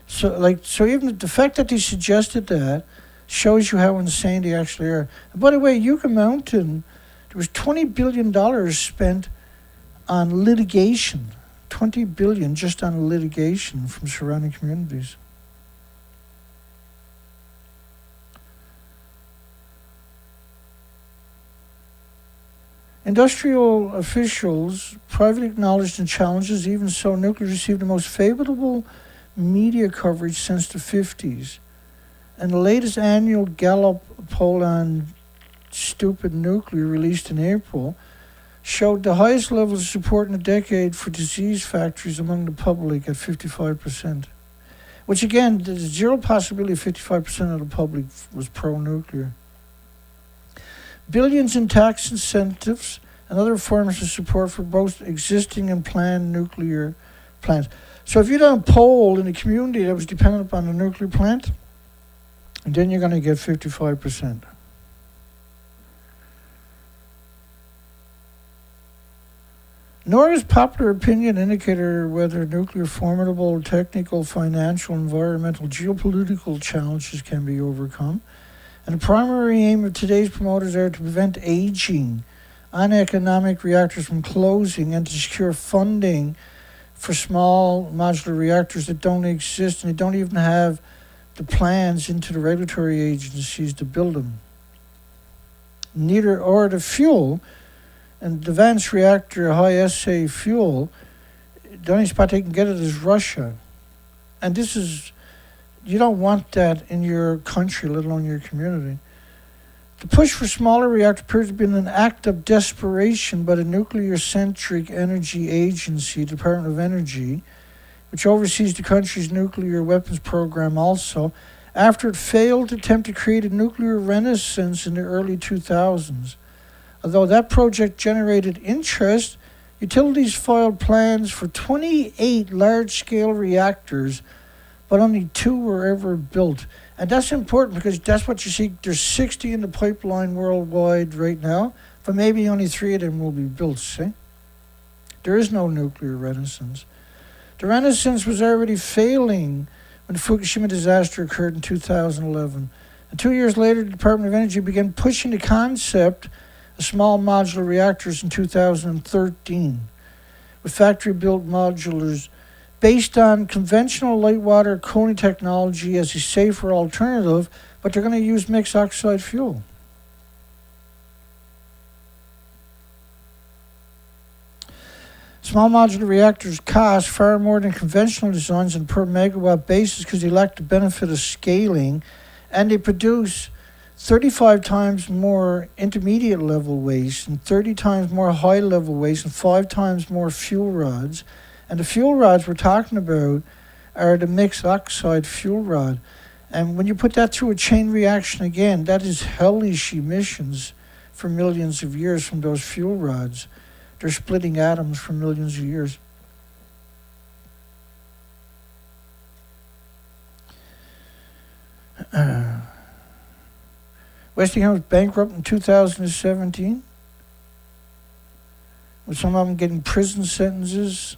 So even the fact that they suggested that shows you how insane they actually are. And by the way, Yucca Mountain, there was $20 billion spent on litigation. $20 billion just on litigation from surrounding communities. Industrial officials privately acknowledged the challenges. Even so, nuclear received the most favorable media coverage since the 50s. And the latest annual Gallup poll on stupid nuclear, released in April, showed the highest levels of support in a decade for disease factors among the public at 55%. Which again, there's zero possibility 55% of the public was pro-nuclear. Billions in tax incentives and other forms of support for both existing and planned nuclear plants. So if you done a poll in a community that was dependent upon a nuclear plant, then you're going to get 55%. Nor is popular opinion indicator whether nuclear formidable technical, financial, environmental, geopolitical challenges can be overcome. And the primary aim of today's promoters are to prevent aging uneconomic reactors from closing and to secure funding for small modular reactors that don't exist and they don't even have the plans into the regulatory agencies to build them. Neither or the fuel, and the advanced reactor high assay fuel, the only spot they can get it is Russia. And this is, you don't want that in your country, let alone your community. The push for smaller reactors appears to be an act of desperation by the nuclear-centric energy agency, Department of Energy, which oversees the country's nuclear weapons program also, after it failed to attempt to create a nuclear renaissance in the early 2000s. Although that project generated interest, utilities filed plans for 28 large-scale reactors, but only 2 were ever built. And that's important because that's what you see. There's 60 in the pipeline worldwide right now, but maybe only 3 of them will be built, see? There is no nuclear renaissance. The renaissance was already failing when the Fukushima disaster occurred in 2011. And 2 years later, the Department of Energy began pushing the concept of small modular reactors in 2013, with factory-built modulars based on conventional light water cooling technology as a safer alternative, but they're going to use mixed oxide fuel. Small modular reactors cost far more than conventional designs on a per megawatt basis because they lack the benefit of scaling, and they produce 35 times more intermediate level waste and 30 times more high level waste and 5 times more fuel rods. And the fuel rods we're talking about are the mixed oxide fuel rod. And when you put that through a chain reaction again, that is hellish emissions for millions of years from those fuel rods. They're splitting atoms for millions of years. Westinghouse was bankrupt in 2017, with some of them getting prison sentences,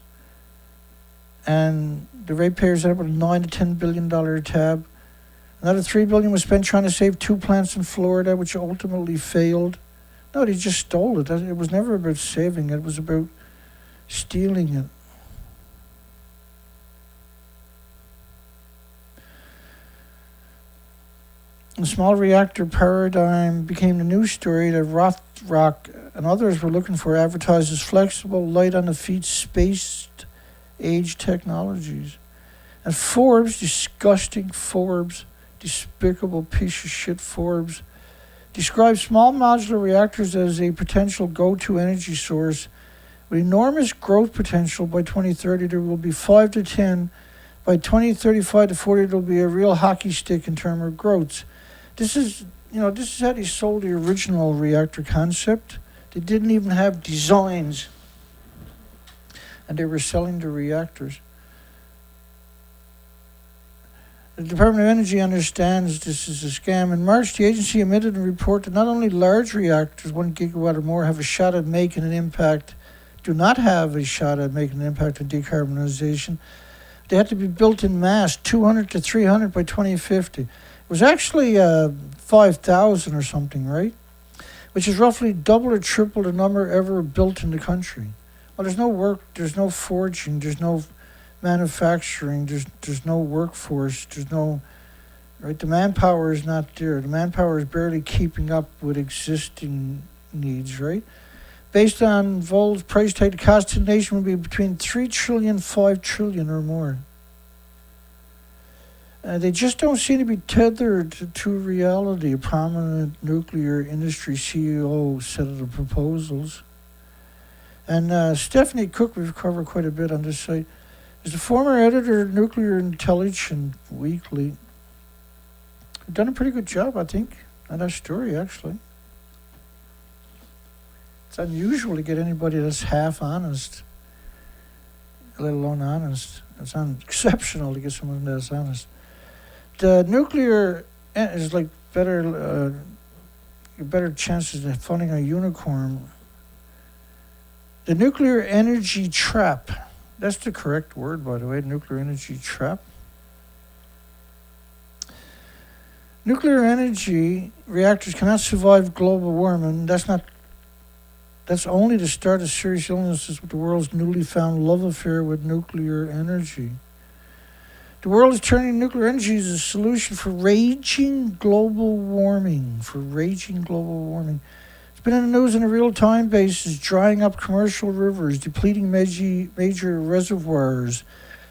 and the ratepayers ended up with a $9 to $10 billion tab. Another $3 billion was spent trying to save 2 plants in Florida, which ultimately failed. No, they just stole it. It was never about saving it. It was about stealing it. The small reactor paradigm became the news story that Rothrock and others were looking for, advertised as flexible, light on the feet, spaced age technologies. And Forbes, disgusting Forbes, despicable piece of shit Forbes, describes small modular reactors as a potential go-to energy source with enormous growth potential. By 2030, there will be 5 to 10. By 2035 to 40, there will be a real hockey stick in terms of growth. This is how they sold the original reactor concept. They didn't even have designs, and they were selling the reactors. The Department of Energy understands this is a scam. In March, the agency emitted a report that not only large reactors, 1 gigawatt or more, have a shot at making an impact, do not have a shot at making an impact on decarbonization. They had to be built in mass, 200 to 300 by 2050. It was actually 5,000 or something, right? Which is roughly double or triple the number ever built in the country. Well, there's no work, there's no forging, there's no manufacturing, there's no workforce, there's no, right? The manpower is not there. The manpower is barely keeping up with existing needs, right? Based on Vol's price tag, the cost to the nation would be between 3 trillion, 5 trillion or more. They just don't seem to be tethered to reality. A prominent nuclear industry CEO said of the proposals. And Stephanie Cooke, we've covered quite a bit on this site, is the former editor of Nuclear Intelligence Weekly. Done a pretty good job, I think, on that story, actually. It's unusual to get anybody that's half honest, let alone honest. It's exceptional to get someone that's honest. The nuclear is like better chances of funding a unicorn. The nuclear energy trap. That's the correct word, by the way, nuclear energy trap. Nuclear energy reactors cannot survive global warming. That's only the start of serious illnesses with the world's newly found love affair with nuclear energy. The world is turning to nuclear energy as a solution for raging global warming. It's been in the news on a real-time basis, drying up commercial rivers, depleting major reservoirs,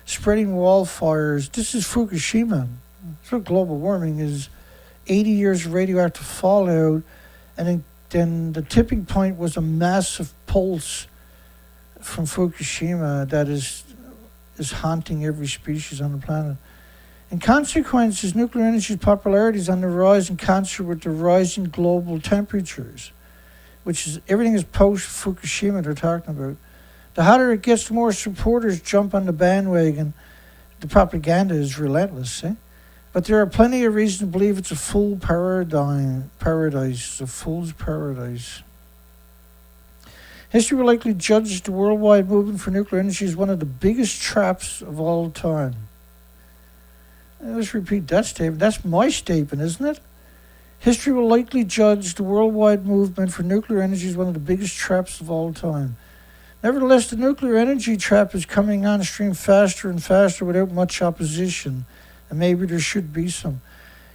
spreading wildfires. This is Fukushima. That's what global warming is. 80 years of radioactive fallout, and then the tipping point was a massive pulse from Fukushima that is haunting every species on the planet. In consequence, nuclear energy's popularity is on the rise in concert with the rising global temperatures, which is everything is post-Fukushima they're talking about. The hotter it gets, the more supporters jump on the bandwagon. The propaganda is relentless, But there are plenty of reasons to believe it's a full paradise. It's a fool's paradise. History will likely judge the worldwide movement for nuclear energy as one of the biggest traps of all time. Let's repeat that statement. That's my statement, isn't it? History will likely judge the worldwide movement for nuclear energy as one of the biggest traps of all time. Nevertheless, the nuclear energy trap is coming on stream faster and faster without much opposition, and maybe there should be some.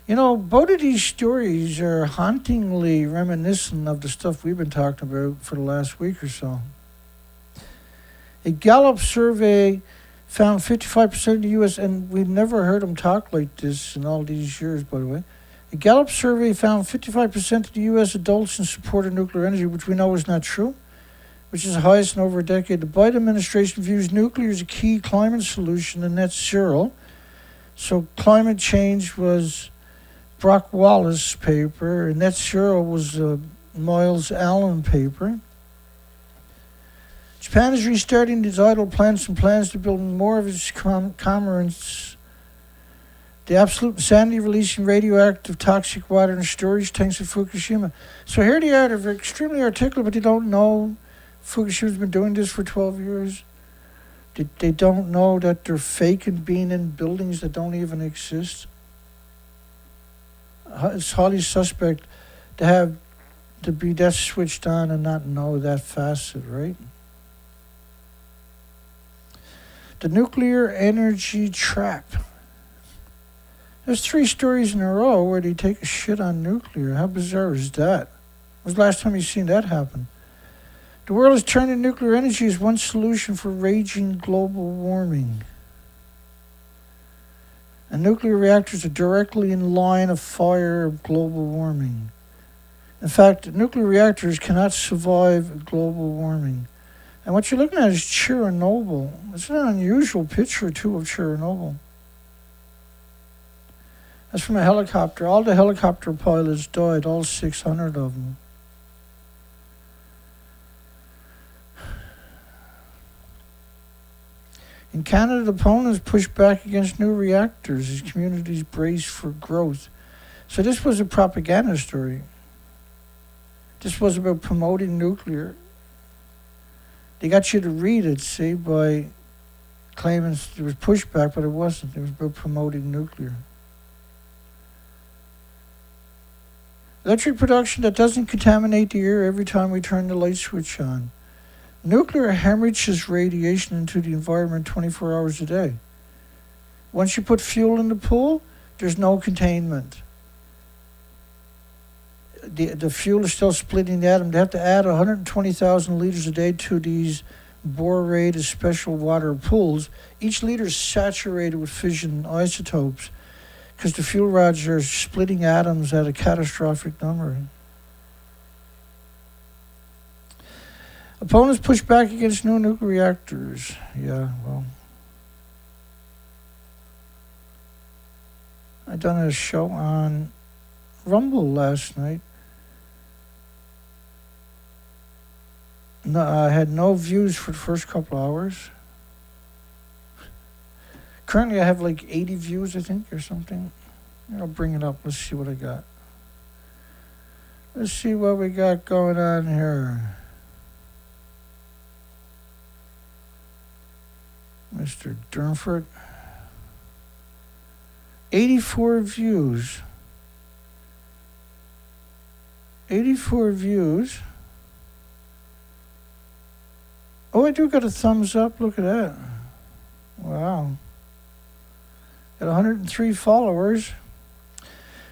Both of these stories are hauntingly reminiscent of the stuff we've been talking about for the last week or so. A Gallup survey found 55% of the U.S., and we've never heard them talk like this in all these years, by the way. A Gallup survey found 55% of the U.S. adults in support of nuclear energy, which we know is not true, which is the highest in over a decade. The Biden administration views nuclear as a key climate solution to net zero. So climate change was Brock Wallace paper, and net zero was Miles Allen paper. Japan is restarting its idle plants to build more of its commerce. The absolute insanity of releasing radioactive toxic water in storage tanks at Fukushima. So here they are, they're extremely articulate, but they don't know Fukushima's been doing this for 12 years. They don't know that they're faking being in buildings that don't even exist. It's highly suspect to be that switched on and not know that facet, right? The nuclear energy trap. There's 3 stories in a row where they take a shit on nuclear. How bizarre is that? When was the last time you seen that happen? The world has turned to nuclear energy as one solution for raging global warming. And nuclear reactors are directly in line of fire of global warming. In fact, nuclear reactors cannot survive global warming. And what you're looking at is Chernobyl. It's an unusual picture, too, of Chernobyl. That's from a helicopter. All the helicopter pilots died, all 600 of them. In Canada, the opponents pushed back against new reactors as communities braced for growth. So this was a propaganda story. This was about promoting nuclear. They got you to read it, see, by claiming there was pushback, but it wasn't. It was about promoting nuclear. Electric production that doesn't contaminate the air every time we turn the light switch on. Nuclear hemorrhages radiation into the environment 24 hours a day. Once you put fuel in the pool, there's no containment. The fuel is still splitting the atom. They have to add 120,000 liters a day to these borated special water pools. Each liter is saturated with fission isotopes because the fuel rods are splitting atoms at a catastrophic number. Opponents push back against new nuclear reactors. Yeah, well. I done a show on Rumble last night. No, I had no views for the first couple hours. Currently I have like 80 views, I think, or something. I'll bring it up. Let's see what I got. Let's see what we got going on here. Mr. Durnford. 84 views. 84 views. Oh, I do got a thumbs up. Look at that. Wow. Got 103 followers.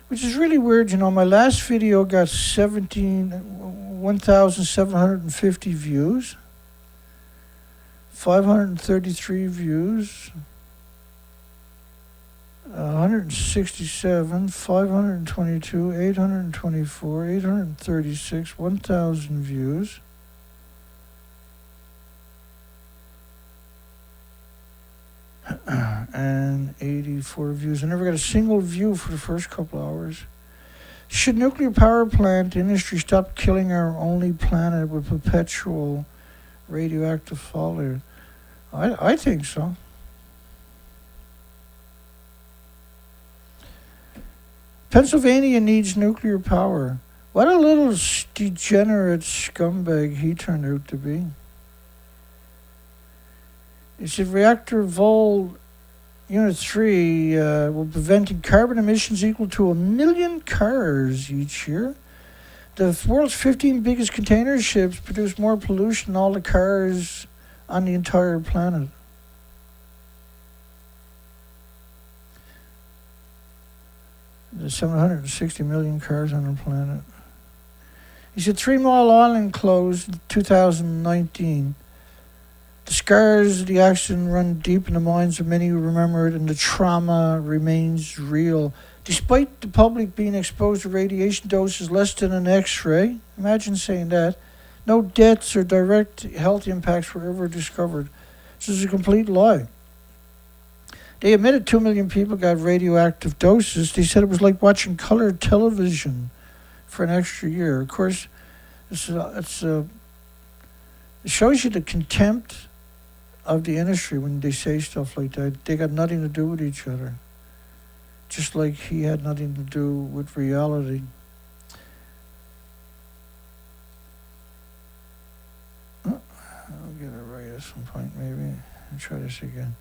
Which is really weird. You know, my last video got 1,750 views. 533 views, 167, 522, 824, 836, 1,000 views. And 84 views. I never got a single view for the first couple hours. Should nuclear power plant industry stop killing our only planet with perpetual radioactive fallout? I think so. Pennsylvania needs nuclear power. What a little degenerate scumbag he turned out to be. He said reactor Vol Unit 3 will prevent carbon emissions equal to 1 million cars each year. The world's 15 biggest container ships produce more pollution than all the cars on the entire planet. There's 760 million cars on the planet. He said 3 Mile Island closed in 2019. The scars of the accident run deep in the minds of many who remember it, and the trauma remains real. Despite the public being exposed to radiation doses less than an X-ray, imagine saying that, no deaths or direct health impacts were ever discovered. This is a complete lie. They admitted 2 million people got radioactive doses. They said it was like watching color television for an extra year. Of course, it shows you the contempt of the industry when they say stuff like that. They got nothing to do with each other. Just like he had nothing to do with reality. Oh, I'll get it right at some point, maybe. I'll try this again.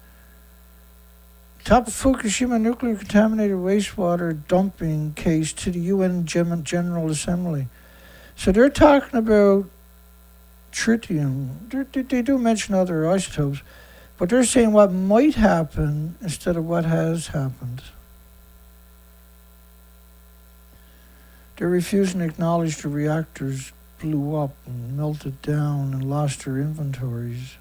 Top of Fukushima nuclear-contaminated wastewater dumping case to the UN General Assembly. So they're talking about tritium. They do mention other isotopes, but they're saying what might happen instead of what has happened. They're refusing to acknowledge the reactors blew up and melted down and lost their inventories.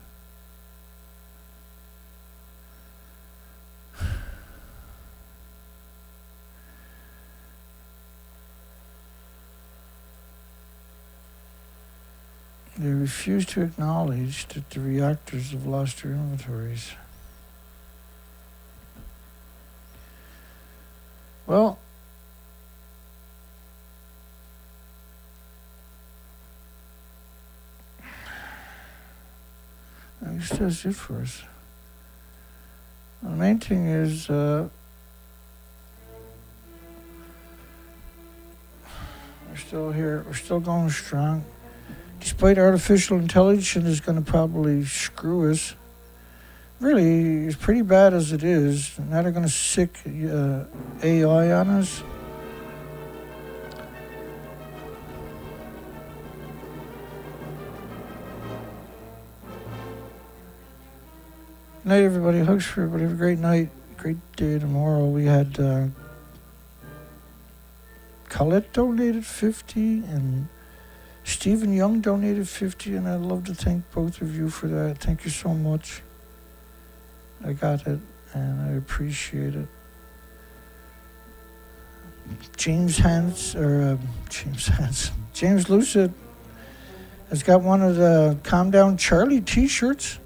They refuse to acknowledge that the reactors have lost their inventories. Well, I guess that's it for us. The main thing is we're still here. We're still going strong. Despite artificial intelligence is going to probably screw us. Really, it's pretty bad as it is. Now they're going to sick AI on us. Night, everybody. Hugs for everybody. Have a great night. Great day tomorrow. We had Colette donated 50 and Stephen Young donated 50, and I'd love to thank both of you for that. Thank you so much. I got it, and I appreciate it. James Lucid has got one of the Calm Down Charlie t-shirts,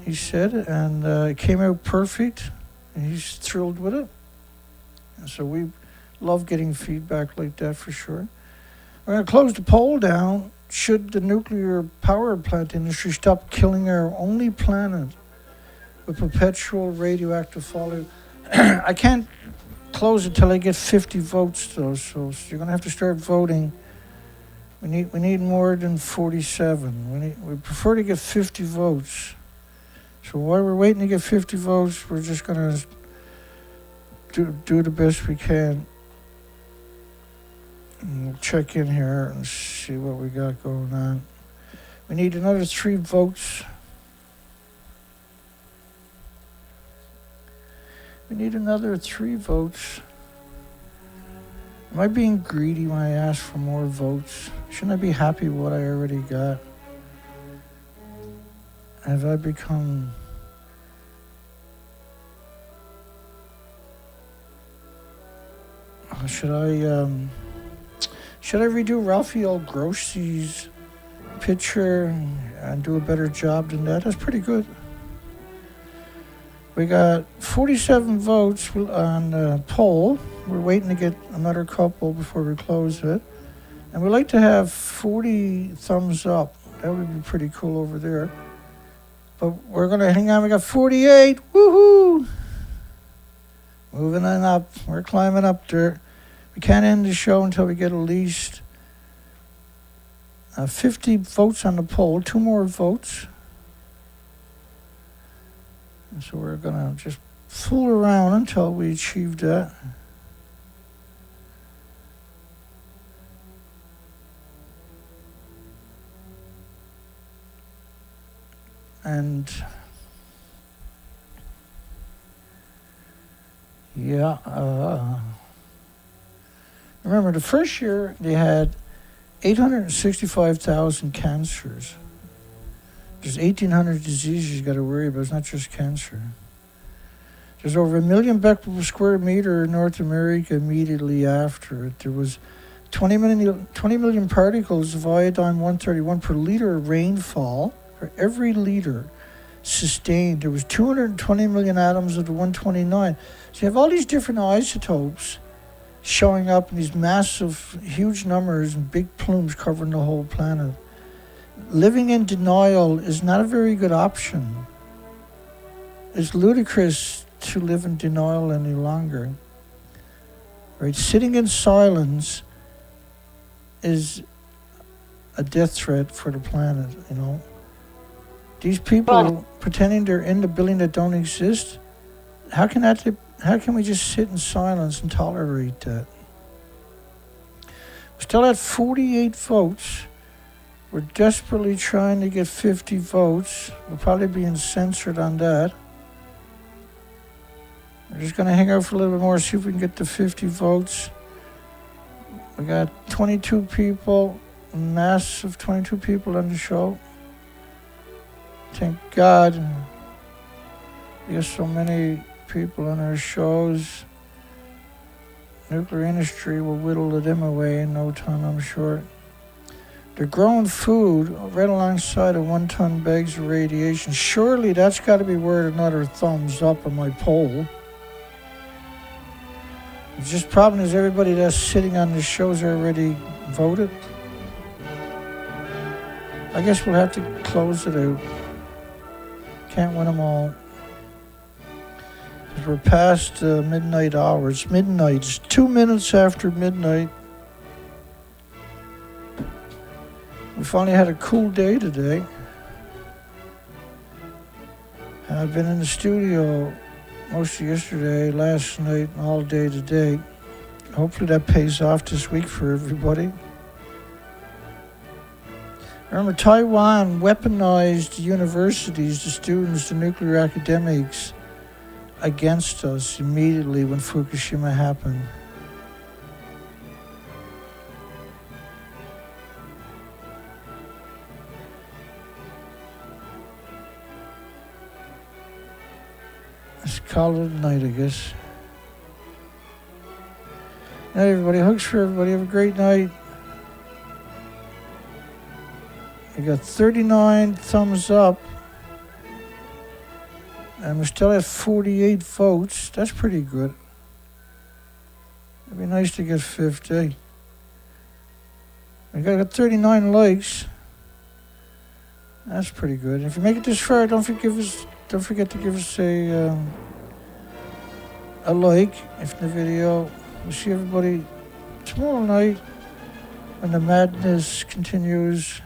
he said, and it came out perfect, and he's thrilled with it. And so we love getting feedback like that for sure. We're going to close the poll down. Should the nuclear power plant industry stop killing our only planet with perpetual radioactive fallout? I can't close it till I get 50 votes, though, so you're going to have to start voting. We need more than 47. We prefer to get 50 votes. So while we're waiting to get 50 votes, we're just going to do the best we can. And we'll check in here and see what we got going on. We need another 3 votes. We need another 3 votes. Am I being greedy when I ask for more votes? Shouldn't I be happy with what I already got? Have I become... Should I redo Raphael Grossi's picture and do a better job than that? That's pretty good. We got 47 votes on the poll. We're waiting to get another couple before we close it. And we'd like to have 40 thumbs up. That would be pretty cool over there. But we're going to hang on. We got 48. Woohoo! Moving on up. We're climbing up there. We can't end the show until we get at least 50 votes on the poll. 2 more votes. And so we're going to just fool around until we achieve that. And yeah, remember the first year they had 865,000 cancers. There's 1,800 diseases you got to worry about. It's not just cancer. There's over 1 million becquerel per square meter in North America immediately after it. There was 20 million particles of iodine-131 per liter of rainfall for every liter sustained. There was 220 million atoms of the 129. So you have all these different isotopes showing up in these massive, huge numbers and big plumes covering the whole planet. Living in denial is not a very good option. It's ludicrous to live in denial any longer. Right? Sitting in silence is a death threat for the planet, you know. These people pretending they're in the building that don't exist, how can we just sit in silence and tolerate that? We're still at 48 votes. We're desperately trying to get 50 votes. We're probably being censored on that. We're just going to hang out for a little bit more, see if we can get to 50 votes. We got 22 people. mass of 22 people on the show. Thank God. There's so many people on our shows. Nuclear industry will whittle them away in no time, I'm sure. They're growing food right alongside of 1 ton bags of radiation. Surely that's got to be worth another thumbs up on my poll. The just problem is everybody that's sitting on the shows already voted. I guess we'll have to close it out. Can't win them all. We're past midnight hour. It's midnight. It's 2 minutes after midnight. We finally had a cool day today. I've been in the studio most of yesterday, last night, and all day today. Hopefully that pays off this week for everybody. Remember, Taiwan weaponized the universities, the students, the nuclear academics against us immediately when Fukushima happened. Let's call it a night, I guess. Night, everybody. Hugs for everybody. Have a great night. We got 39 thumbs up. And we're still at 48 votes. That's pretty good. It'd be nice to get 50. We got 39 likes. That's pretty good. If you make it this far, don't forget to give us a like if the video. We'll see everybody tomorrow night when the madness continues.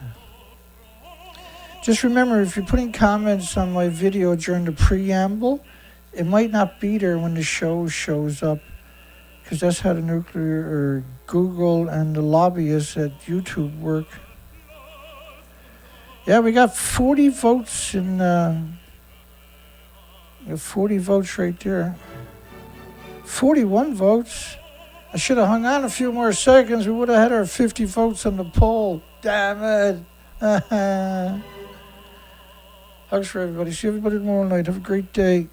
Just remember, if you're putting comments on my video during the preamble, it might not be there when the show shows up, because that's how the nuclear or Google and the lobbyists at YouTube work. Yeah, we got 40 votes in. We got 40 votes right there. 41 votes. I should have hung on a few more seconds. We would have had our 50 votes on the poll. Damn it. Hugs for everybody. See everybody tomorrow night. Have a great day.